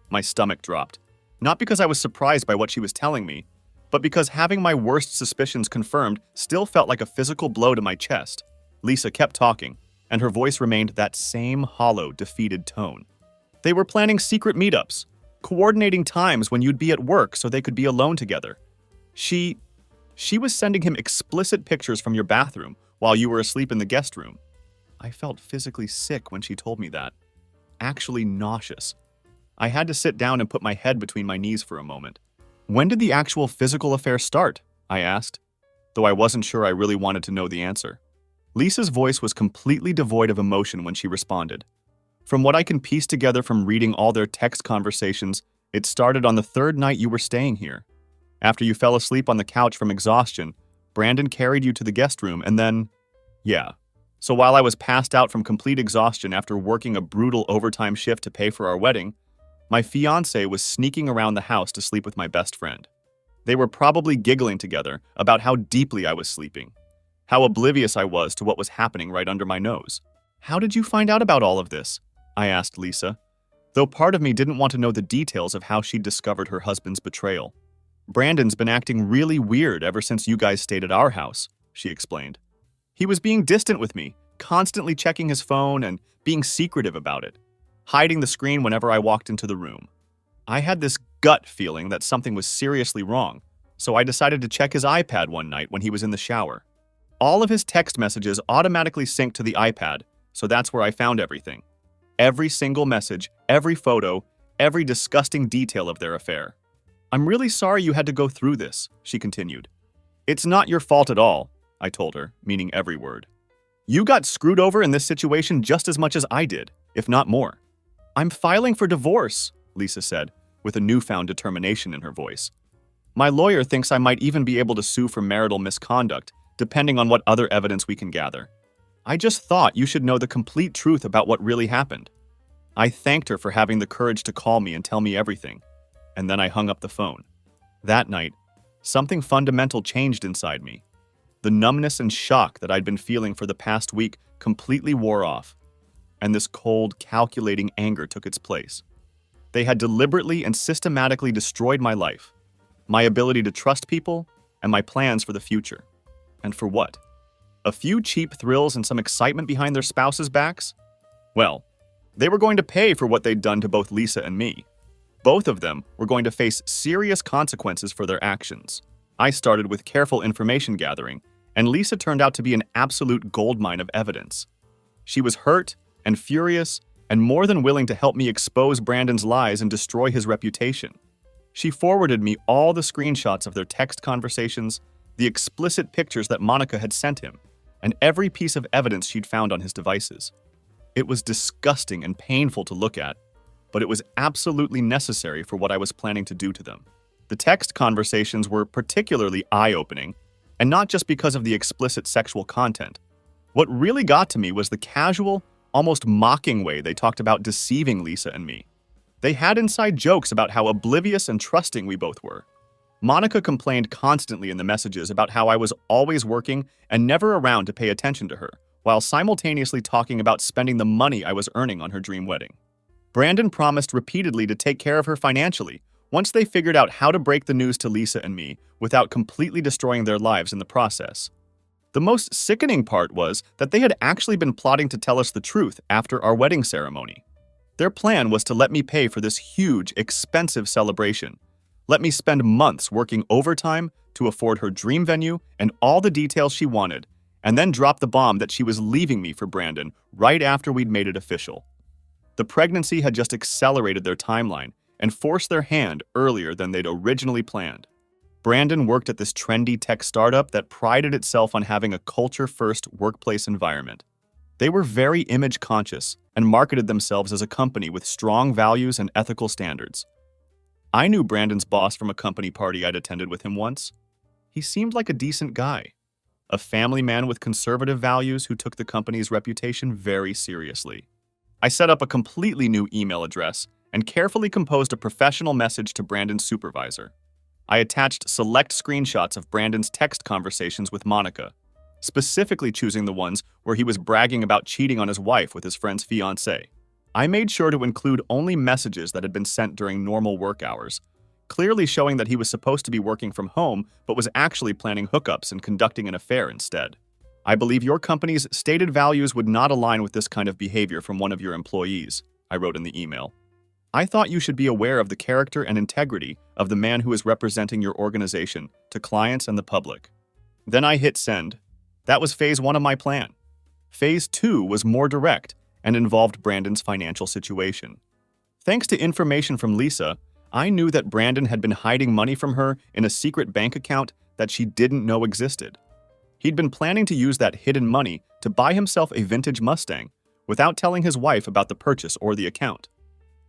My stomach dropped. Not because I was surprised by what she was telling me, but because having my worst suspicions confirmed still felt like a physical blow to my chest. Lisa kept talking, and her voice remained that same hollow, defeated tone. They were planning secret meetups, coordinating times when you'd be at work so they could be alone together. She was sending him explicit pictures from your bathroom while you were asleep in the guest room. I felt physically sick when she told me that. Actually nauseous. I had to sit down and put my head between my knees for a moment. When did the actual physical affair start? I asked, though I wasn't sure I really wanted to know the answer. Lisa's voice was completely devoid of emotion when she responded. From what I can piece together from reading all their text conversations, it started on the 3rd night you were staying here. After you fell asleep on the couch from exhaustion, Brandon carried you to the guest room and then... Yeah. So while I was passed out from complete exhaustion after working a brutal overtime shift to pay for our wedding, my fiancé was sneaking around the house to sleep with my best friend. They were probably giggling together about how deeply I was sleeping, how oblivious I was to what was happening right under my nose. How did you find out about all of this? I asked Lisa, though part of me didn't want to know the details of how she'd discovered her husband's betrayal. Brandon's been acting really weird ever since you guys stayed at our house, she explained. He was being distant with me, constantly checking his phone and being secretive about it, hiding the screen whenever I walked into the room. I had this gut feeling that something was seriously wrong, so I decided to check his iPad one night when he was in the shower. All of his text messages automatically synced to the iPad, so that's where I found everything. Every single message, every photo, every disgusting detail of their affair. I'm really sorry you had to go through this, she continued. It's not your fault at all. I told her, meaning every word. You got screwed over in this situation just as much as I did, if not more. I'm filing for divorce, Lisa said, with a newfound determination in her voice. My lawyer thinks I might even be able to sue for marital misconduct, depending on what other evidence we can gather. I just thought you should know the complete truth about what really happened. I thanked her for having the courage to call me and tell me everything, and then I hung up the phone. That night, something fundamental changed inside me. The numbness and shock that I'd been feeling for the past week completely wore off, and this cold, calculating anger took its place. They had deliberately and systematically destroyed my life, my ability to trust people, and my plans for the future. And for what? A few cheap thrills and some excitement behind their spouses' backs? Well, they were going to pay for what they'd done to both Lisa and me. Both of them were going to face serious consequences for their actions. I started with careful information gathering, and Lisa turned out to be an absolute goldmine of evidence. She was hurt and furious and more than willing to help me expose Brandon's lies and destroy his reputation. She forwarded me all the screenshots of their text conversations, the explicit pictures that Monica had sent him, and every piece of evidence she'd found on his devices. It was disgusting and painful to look at, but it was absolutely necessary for what I was planning to do to them. The text conversations were particularly eye-opening, and not just because of the explicit sexual content. What really got to me was the casual, almost mocking way they talked about deceiving Lisa and me. They had inside jokes about how oblivious and trusting we both were. Monica complained constantly in the messages about how I was always working and never around to pay attention to her, while simultaneously talking about spending the money I was earning on her dream wedding. Brandon promised repeatedly to take care of her financially once they figured out how to break the news to Lisa and me without completely destroying their lives in the process. The most sickening part was that they had actually been plotting to tell us the truth after our wedding ceremony. Their plan was to let me pay for this huge, expensive celebration, let me spend months working overtime to afford her dream venue and all the details she wanted, and then drop the bomb that she was leaving me for Brandon right after we'd made it official. The pregnancy had just accelerated their timeline and forced their hand earlier than they'd originally planned. Brandon worked at this trendy tech startup that prided itself on having a culture-first workplace environment. They were very image-conscious and marketed themselves as a company with strong values and ethical standards. I knew Brandon's boss from a company party I'd attended with him once. He seemed like a decent guy, a family man with conservative values who took the company's reputation very seriously. I set up a completely new email address and carefully composed a professional message to Brandon's supervisor. I attached select screenshots of Brandon's text conversations with Monica, specifically choosing the ones where he was bragging about cheating on his wife with his friend's fiancée. I made sure to include only messages that had been sent during normal work hours, clearly showing that he was supposed to be working from home but was actually planning hookups and conducting an affair instead. I believe your company's stated values would not align with this kind of behavior from one of your employees, I wrote in the email. I thought you should be aware of the character and integrity of the man who is representing your organization to clients and the public. Then I hit send. That was phase 1 of my plan. Phase 2 was more direct and involved Brandon's financial situation. Thanks to information from Lisa, I knew that Brandon had been hiding money from her in a secret bank account that she didn't know existed. He'd been planning to use that hidden money to buy himself a vintage Mustang without telling his wife about the purchase or the account.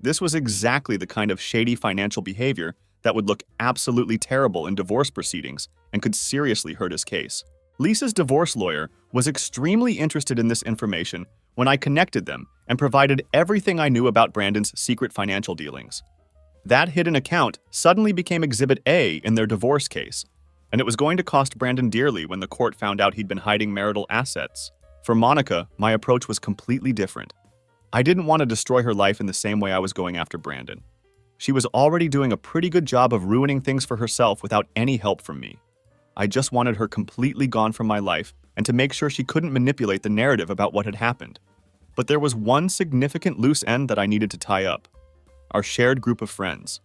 This was exactly the kind of shady financial behavior that would look absolutely terrible in divorce proceedings and could seriously hurt his case. Lisa's divorce lawyer was extremely interested in this information when I connected them and provided everything I knew about Brandon's secret financial dealings. That hidden account suddenly became Exhibit A in their divorce case, and it was going to cost Brandon dearly when the court found out he'd been hiding marital assets. For Monica, my approach was completely different. I didn't want to destroy her life in the same way I was going after Brandon. She was already doing a pretty good job of ruining things for herself without any help from me. I just wanted her completely gone from my life and to make sure she couldn't manipulate the narrative about what had happened. But there was one significant loose end that I needed to tie up: our shared group of friends.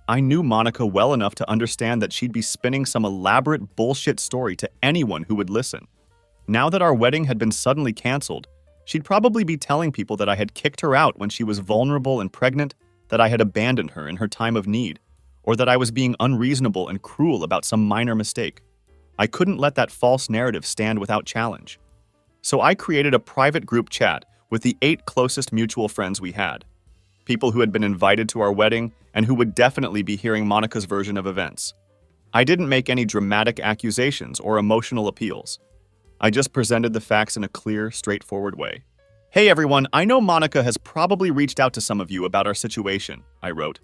I knew Monica well enough to understand that she'd be spinning some elaborate bullshit story to anyone who would listen. Now that our wedding had been suddenly canceled, she'd probably be telling people that I had kicked her out when she was vulnerable and pregnant, that I had abandoned her in her time of need, or that I was being unreasonable and cruel about some minor mistake. I couldn't let that false narrative stand without challenge. So I created a private group chat with the 8 closest mutual friends we had, people who had been invited to our wedding and who would definitely be hearing Monica's version of events. I didn't make any dramatic accusations or emotional appeals. I just presented the facts in a clear, straightforward way. "Hey everyone, I know Monica has probably reached out to some of you about our situation," I wrote.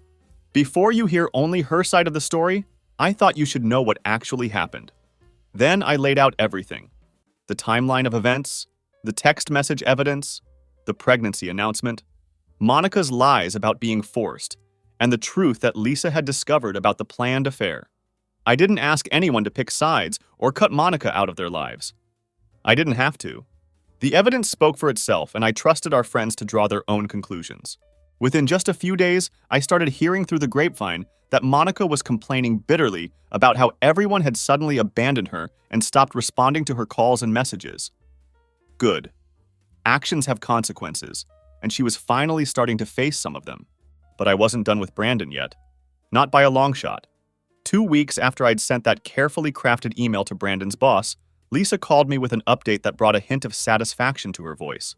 "Before you hear only her side of the story, I thought you should know what actually happened." Then I laid out everything: the timeline of events, the text message evidence, the pregnancy announcement, Monica's lies about being forced, and the truth that Lisa had discovered about the planned affair. I didn't ask anyone to pick sides or cut Monica out of their lives. I didn't have to. The evidence spoke for itself, and I trusted our friends to draw their own conclusions. Within just a few days, I started hearing through the grapevine that Monica was complaining bitterly about how everyone had suddenly abandoned her and stopped responding to her calls and messages. Good. Actions have consequences, and she was finally starting to face some of them. But I wasn't done with Brandon yet. Not by a long shot. 2 weeks after I'd sent that carefully crafted email to Brandon's boss, Lisa called me with an update that brought a hint of satisfaction to her voice.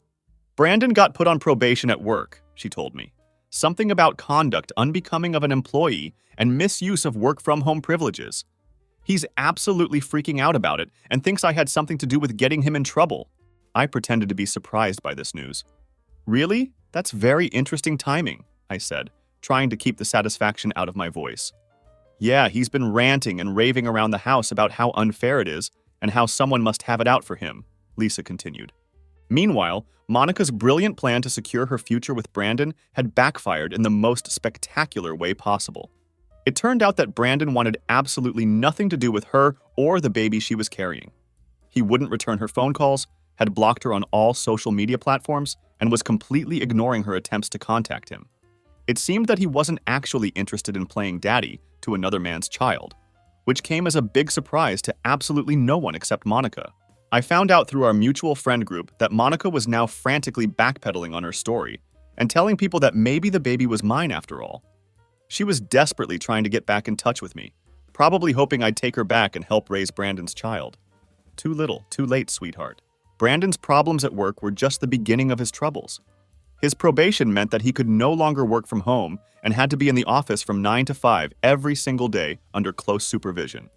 "Brandon got put on probation at work," she told me. "Something about conduct unbecoming of an employee and misuse of work-from-home privileges. He's absolutely freaking out about it and thinks I had something to do with getting him in trouble." I pretended to be surprised by this news. "Really? That's very interesting timing," I said, trying to keep the satisfaction out of my voice. "Yeah, he's been ranting and raving around the house about how unfair it is and how someone must have it out for him," Lisa continued. Meanwhile, Monica's brilliant plan to secure her future with Brandon had backfired in the most spectacular way possible. It turned out that Brandon wanted absolutely nothing to do with her or the baby she was carrying. He wouldn't return her phone calls, had blocked her on all social media platforms, and was completely ignoring her attempts to contact him. It seemed that he wasn't actually interested in playing daddy to another man's child, which came as a big surprise to absolutely no one except Monica. I found out through our mutual friend group that Monica was now frantically backpedaling on her story and telling people that maybe the baby was mine after all. She was desperately trying to get back in touch with me, probably hoping I'd take her back and help raise Brandon's child. Too little, too late, sweetheart. Brandon's problems at work were just the beginning of his troubles. His probation meant that he could no longer work from home and had to be in the office from 9 to 5 every single day under close supervision.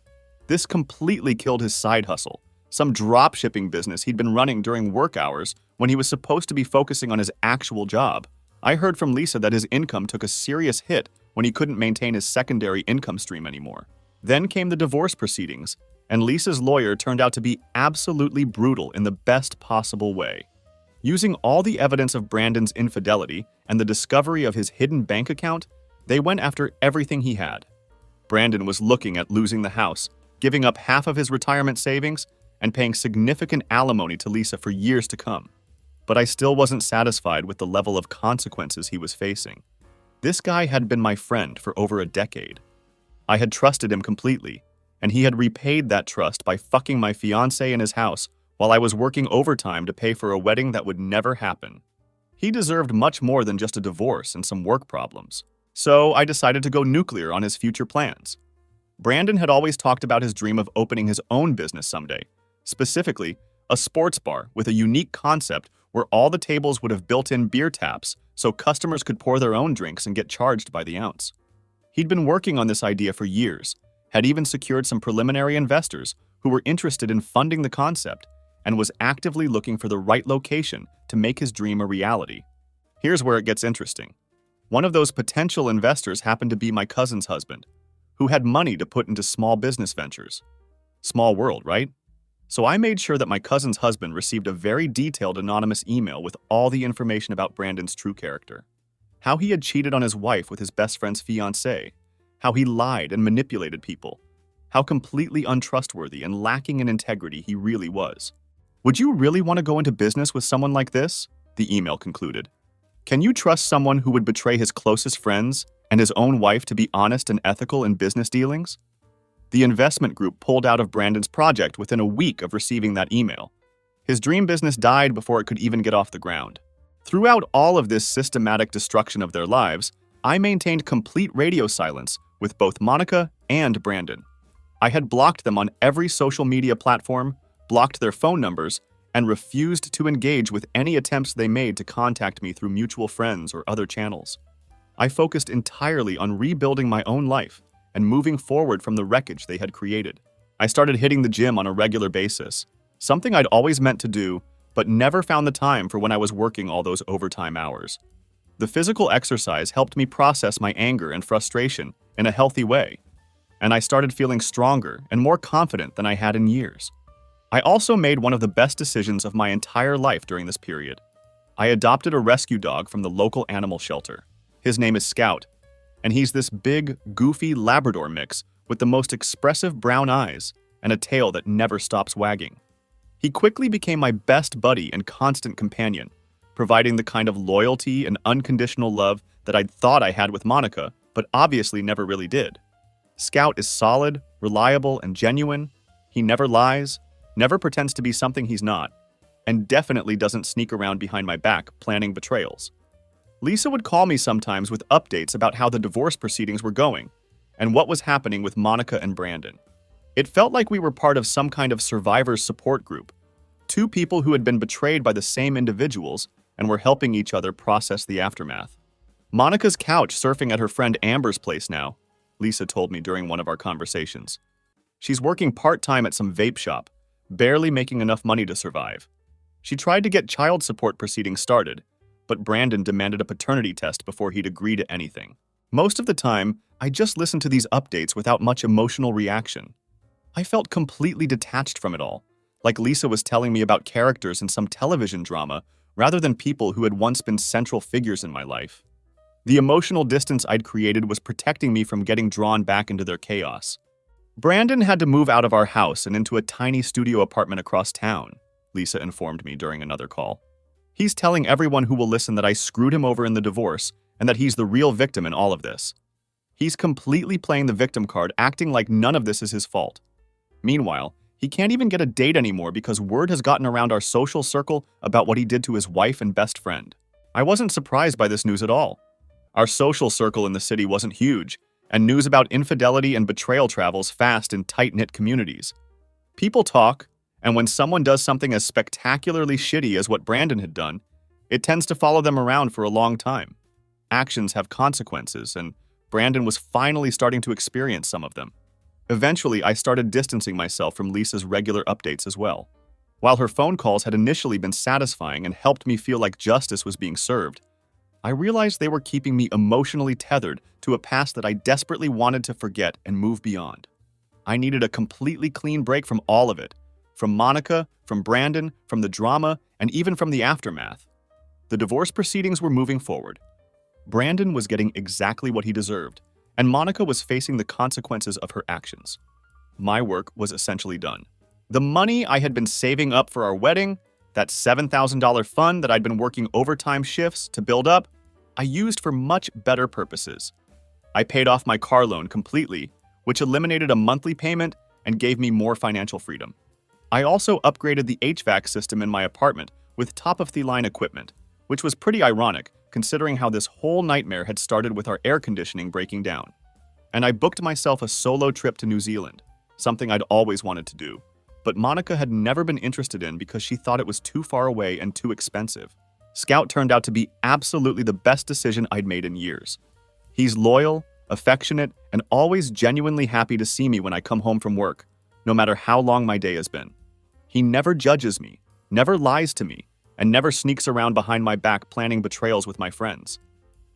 This completely killed his side hustle, some drop-shipping business he'd been running during work hours when he was supposed to be focusing on his actual job. I heard from Lisa that his income took a serious hit when he couldn't maintain his secondary income stream anymore. Then came the divorce proceedings, and Lisa's lawyer turned out to be absolutely brutal in the best possible way. Using all the evidence of Brandon's infidelity and the discovery of his hidden bank account, they went after everything he had. Brandon was looking at losing the house, giving up half of his retirement savings, and paying significant alimony to Lisa for years to come. But I still wasn't satisfied with the level of consequences he was facing. This guy had been my friend for over a decade. I had trusted him completely, and he had repaid that trust by fucking my fiancée in his house while I was working overtime to pay for a wedding that would never happen. He deserved much more than just a divorce and some work problems. So I decided to go nuclear on his future plans. Brandon had always talked about his dream of opening his own business someday, specifically a sports bar with a unique concept where all the tables would have built-in beer taps so customers could pour their own drinks and get charged by the ounce. He'd been working on this idea for years, had even secured some preliminary investors who were interested in funding the concept, and was actively looking for the right location to make his dream a reality. Here's where it gets interesting. One of those potential investors happened to be my cousin's husband, who had money to put into small business ventures. Small world, right? So I made sure that my cousin's husband received a very detailed anonymous email with all the information about Brandon's true character. How he had cheated on his wife with his best friend's fiancée, how he lied and manipulated people, how completely untrustworthy and lacking in integrity he really was. "Would you really want to go into business with someone like this?" the email concluded. "Can you trust someone who would betray his closest friends and his own wife to be honest and ethical in business dealings?" The investment group pulled out of Brandon's project within a week of receiving that email. His dream business died before it could even get off the ground. Throughout all of this systematic destruction of their lives, I maintained complete radio silence with both Monica and Brandon. I had blocked them on every social media platform, blocked their phone numbers, and refused to engage with any attempts they made to contact me through mutual friends or other channels. I focused entirely on rebuilding my own life and moving forward from the wreckage they had created. I started hitting the gym on a regular basis, something I'd always meant to do, but never found the time for when I was working all those overtime hours. The physical exercise helped me process my anger and frustration in a healthy way, and I started feeling stronger and more confident than I had in years. I also made one of the best decisions of my entire life during this period. I adopted a rescue dog from the local animal shelter. His name is Scout, and he's this big, goofy Labrador mix with the most expressive brown eyes and a tail that never stops wagging. He quickly became my best buddy and constant companion, providing the kind of loyalty and unconditional love that I'd thought I had with Monica, but obviously never really did. Scout is solid, reliable, and genuine. He never lies, never pretends to be something he's not, and definitely doesn't sneak around behind my back planning betrayals. Lisa would call me sometimes with updates about how the divorce proceedings were going and what was happening with Monica and Brandon. It felt like we were part of some kind of survivors support group, two people who had been betrayed by the same individuals and were helping each other process the aftermath. Monica's couch surfing at her friend Amber's place now, Lisa told me during one of our conversations. She's working part-time at some vape shop, barely making enough money to survive. She tried to get child support proceedings started, but Brandon demanded a paternity test before he'd agree to anything. Most of the time, I just listened to these updates without much emotional reaction. I felt completely detached from it all, like Lisa was telling me about characters in some television drama rather than people who had once been central figures in my life. The emotional distance I'd created was protecting me from getting drawn back into their chaos. Brandon had to move out of our house and into a tiny studio apartment across town, Lisa informed me during another call. He's telling everyone who will listen that I screwed him over in the divorce and that he's the real victim in all of this. He's completely playing the victim card, acting like none of this is his fault. Meanwhile, he can't even get a date anymore because word has gotten around our social circle about what he did to his wife and best friend. I wasn't surprised by this news at all. Our social circle in the city wasn't huge, and news about infidelity and betrayal travels fast in tight-knit communities. People talk, and when someone does something as spectacularly shitty as what Brandon had done, it tends to follow them around for a long time. Actions have consequences, and Brandon was finally starting to experience some of them. Eventually, I started distancing myself from Lisa's regular updates as well. While her phone calls had initially been satisfying and helped me feel like justice was being served, I realized they were keeping me emotionally tethered to a past that I desperately wanted to forget and move beyond. I needed a completely clean break from all of it, from Monica, from Brandon, from the drama, and even from the aftermath. The divorce proceedings were moving forward. Brandon was getting exactly what he deserved, and Monica was facing the consequences of her actions. My work was essentially done. The money I had been saving up for our wedding, that $7,000 fund that I'd been working overtime shifts to build up, I used for much better purposes. I paid off my car loan completely, which eliminated a monthly payment and gave me more financial freedom. I also upgraded the HVAC system in my apartment with top-of-the-line equipment, which was pretty ironic considering how this whole nightmare had started with our air conditioning breaking down. And I booked myself a solo trip to New Zealand, something I'd always wanted to do, but Monica had never been interested in because she thought it was too far away and too expensive. Scout turned out to be absolutely the best decision I'd made in years. He's loyal, affectionate, and always genuinely happy to see me when I come home from work, no matter how long my day has been. He never judges me, never lies to me, and never sneaks around behind my back planning betrayals with my friends.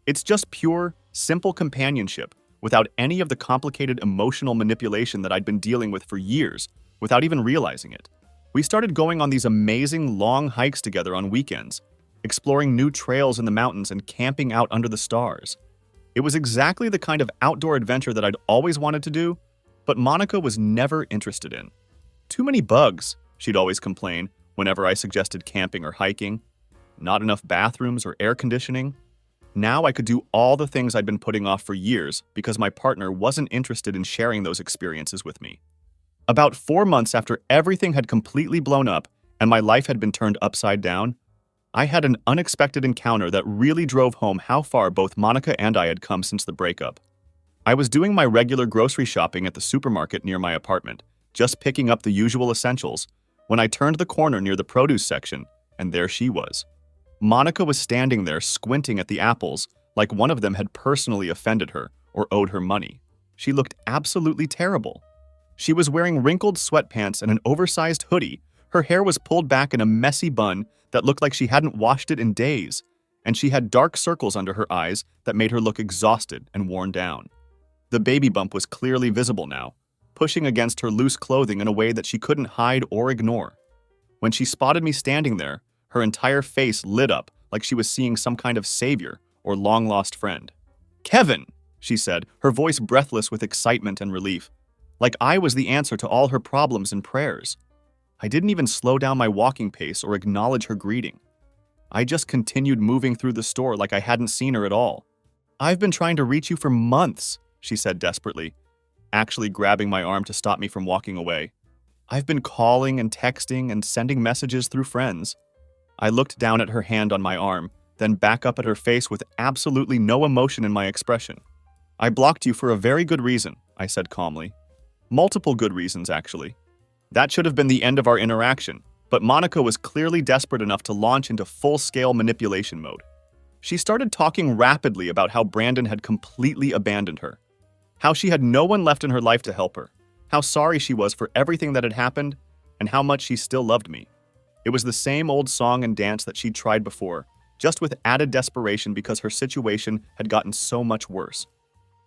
It's just pure, simple companionship without any of the complicated emotional manipulation that I'd been dealing with for years without even realizing it. We started going on these amazing long hikes together on weekends, exploring new trails in the mountains and camping out under the stars. It was exactly the kind of outdoor adventure that I'd always wanted to do, but Monica was never interested in. Too many bugs, she'd always complain whenever I suggested camping or hiking. Not enough bathrooms or air conditioning. Now I could do all the things I'd been putting off for years because my partner wasn't interested in sharing those experiences with me. About 4 months after everything had completely blown up and my life had been turned upside down, I had an unexpected encounter that really drove home how far both Monica and I had come since the breakup. I was doing my regular grocery shopping at the supermarket near my apartment, just picking up the usual essentials, when I turned the corner near the produce section, and there she was. Monica was standing there squinting at the apples like one of them had personally offended her or owed her money. She looked absolutely terrible. She was wearing wrinkled sweatpants and an oversized hoodie. Her hair was pulled back in a messy bun that looked like she hadn't washed it in days, and she had dark circles under her eyes that made her look exhausted and worn down. The baby bump was clearly visible now, pushing against her loose clothing in a way that she couldn't hide or ignore. When she spotted me standing there, her entire face lit up like she was seeing some kind of savior or long-lost friend. "Kevin!" she said, her voice breathless with excitement and relief, like I was the answer to all her problems and prayers. I didn't even slow down my walking pace or acknowledge her greeting. I just continued moving through the store like I hadn't seen her at all. "I've been trying to reach you for months," she said desperately, actually grabbing my arm to stop me from walking away. "I've been calling and texting and sending messages through friends." I looked down at her hand on my arm, then back up at her face with absolutely no emotion in my expression. "I blocked you for a very good reason," I said calmly. "Multiple good reasons, actually. That should have been the end of our interaction, but Monica was clearly desperate enough to launch into full-scale manipulation mode. She started talking rapidly about how Brandon had completely abandoned her, how she had no one left in her life to help her, how sorry she was for everything that had happened, and how much she still loved me. It was the same old song and dance that she'd tried before, just with added desperation because her situation had gotten so much worse.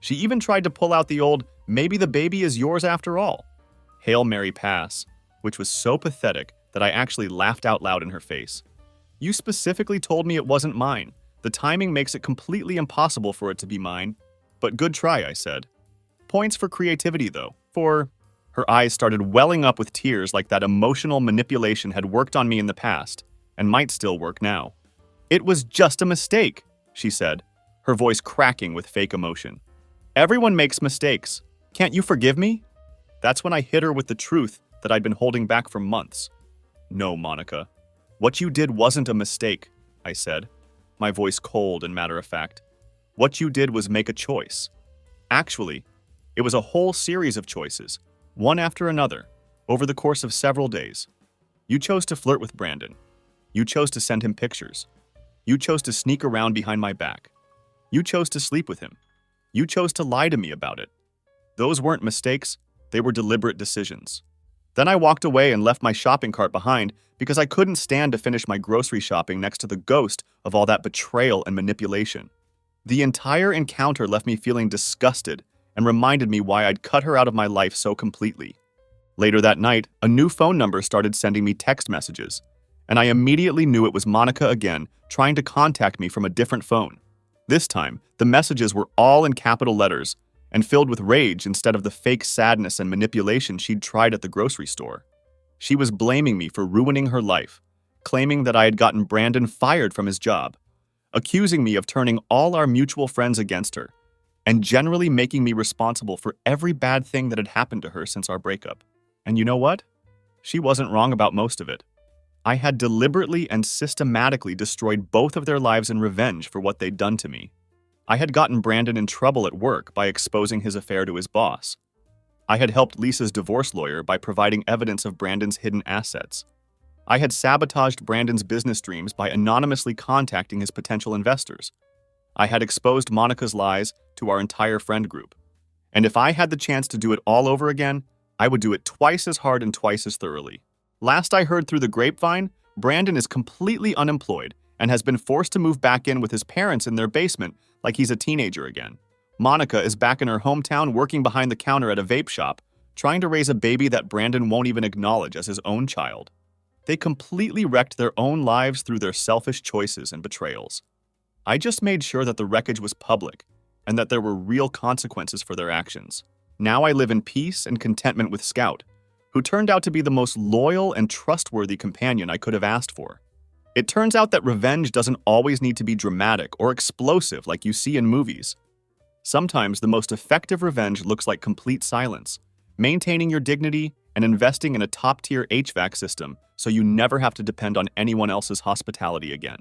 She even tried to pull out the old, "maybe the baby is yours after all" Hail Mary pass, which was so pathetic that I actually laughed out loud in her face. "You specifically told me it wasn't mine. The timing makes it completely impossible for it to be mine. But good try," I said. "Points for creativity, though. For..." Her eyes started welling up with tears like that emotional manipulation had worked on me in the past, and might still work now. "It was just a mistake," she said, her voice cracking with fake emotion. "Everyone makes mistakes. Can't you forgive me?" That's when I hit her with the truth that I'd been holding back for months. "No, Monica. What you did wasn't a mistake," I said, my voice cold and matter-of-fact. "What you did was make a choice. Actually, it was a whole series of choices, one after another, over the course of several days. You chose to flirt with Brandon. You chose to send him pictures. You chose to sneak around behind my back. You chose to sleep with him. You chose to lie to me about it. Those weren't mistakes. They were deliberate decisions. Then I walked away and left my shopping cart behind because I couldn't stand to finish my grocery shopping next to the ghost of all that betrayal and manipulation. The entire encounter left me feeling disgusted and reminded me why I'd cut her out of my life so completely. Later that night, a new phone number started sending me text messages, and I immediately knew it was Monica again, trying to contact me from a different phone. This time, the messages were all in capital letters and filled with rage instead of the fake sadness and manipulation she'd tried at the grocery store. She was blaming me for ruining her life, claiming that I had gotten Brandon fired from his job, accusing me of turning all our mutual friends against her, and generally making me responsible for every bad thing that had happened to her since our breakup. And you know what? She wasn't wrong about most of it. I had deliberately and systematically destroyed both of their lives in revenge for what they'd done to me. I had gotten Brandon in trouble at work by exposing his affair to his boss. I had helped Lisa's divorce lawyer by providing evidence of Brandon's hidden assets. I had sabotaged Brandon's business dreams by anonymously contacting his potential investors. I had exposed Monica's lies to our entire friend group. And if I had the chance to do it all over again, I would do it twice as hard and twice as thoroughly. Last I heard through the grapevine, Brandon is completely unemployed and has been forced to move back in with his parents in their basement like he's a teenager again. Monica is back in her hometown working behind the counter at a vape shop, trying to raise a baby that Brandon won't even acknowledge as his own child. They completely wrecked their own lives through their selfish choices and betrayals. I just made sure that the wreckage was public and that there were real consequences for their actions. Now I live in peace and contentment with Scout, who turned out to be the most loyal and trustworthy companion I could have asked for. It turns out that revenge doesn't always need to be dramatic or explosive like you see in movies. Sometimes the most effective revenge looks like complete silence, maintaining your dignity and investing in a top-tier HVAC system so you never have to depend on anyone else's hospitality again.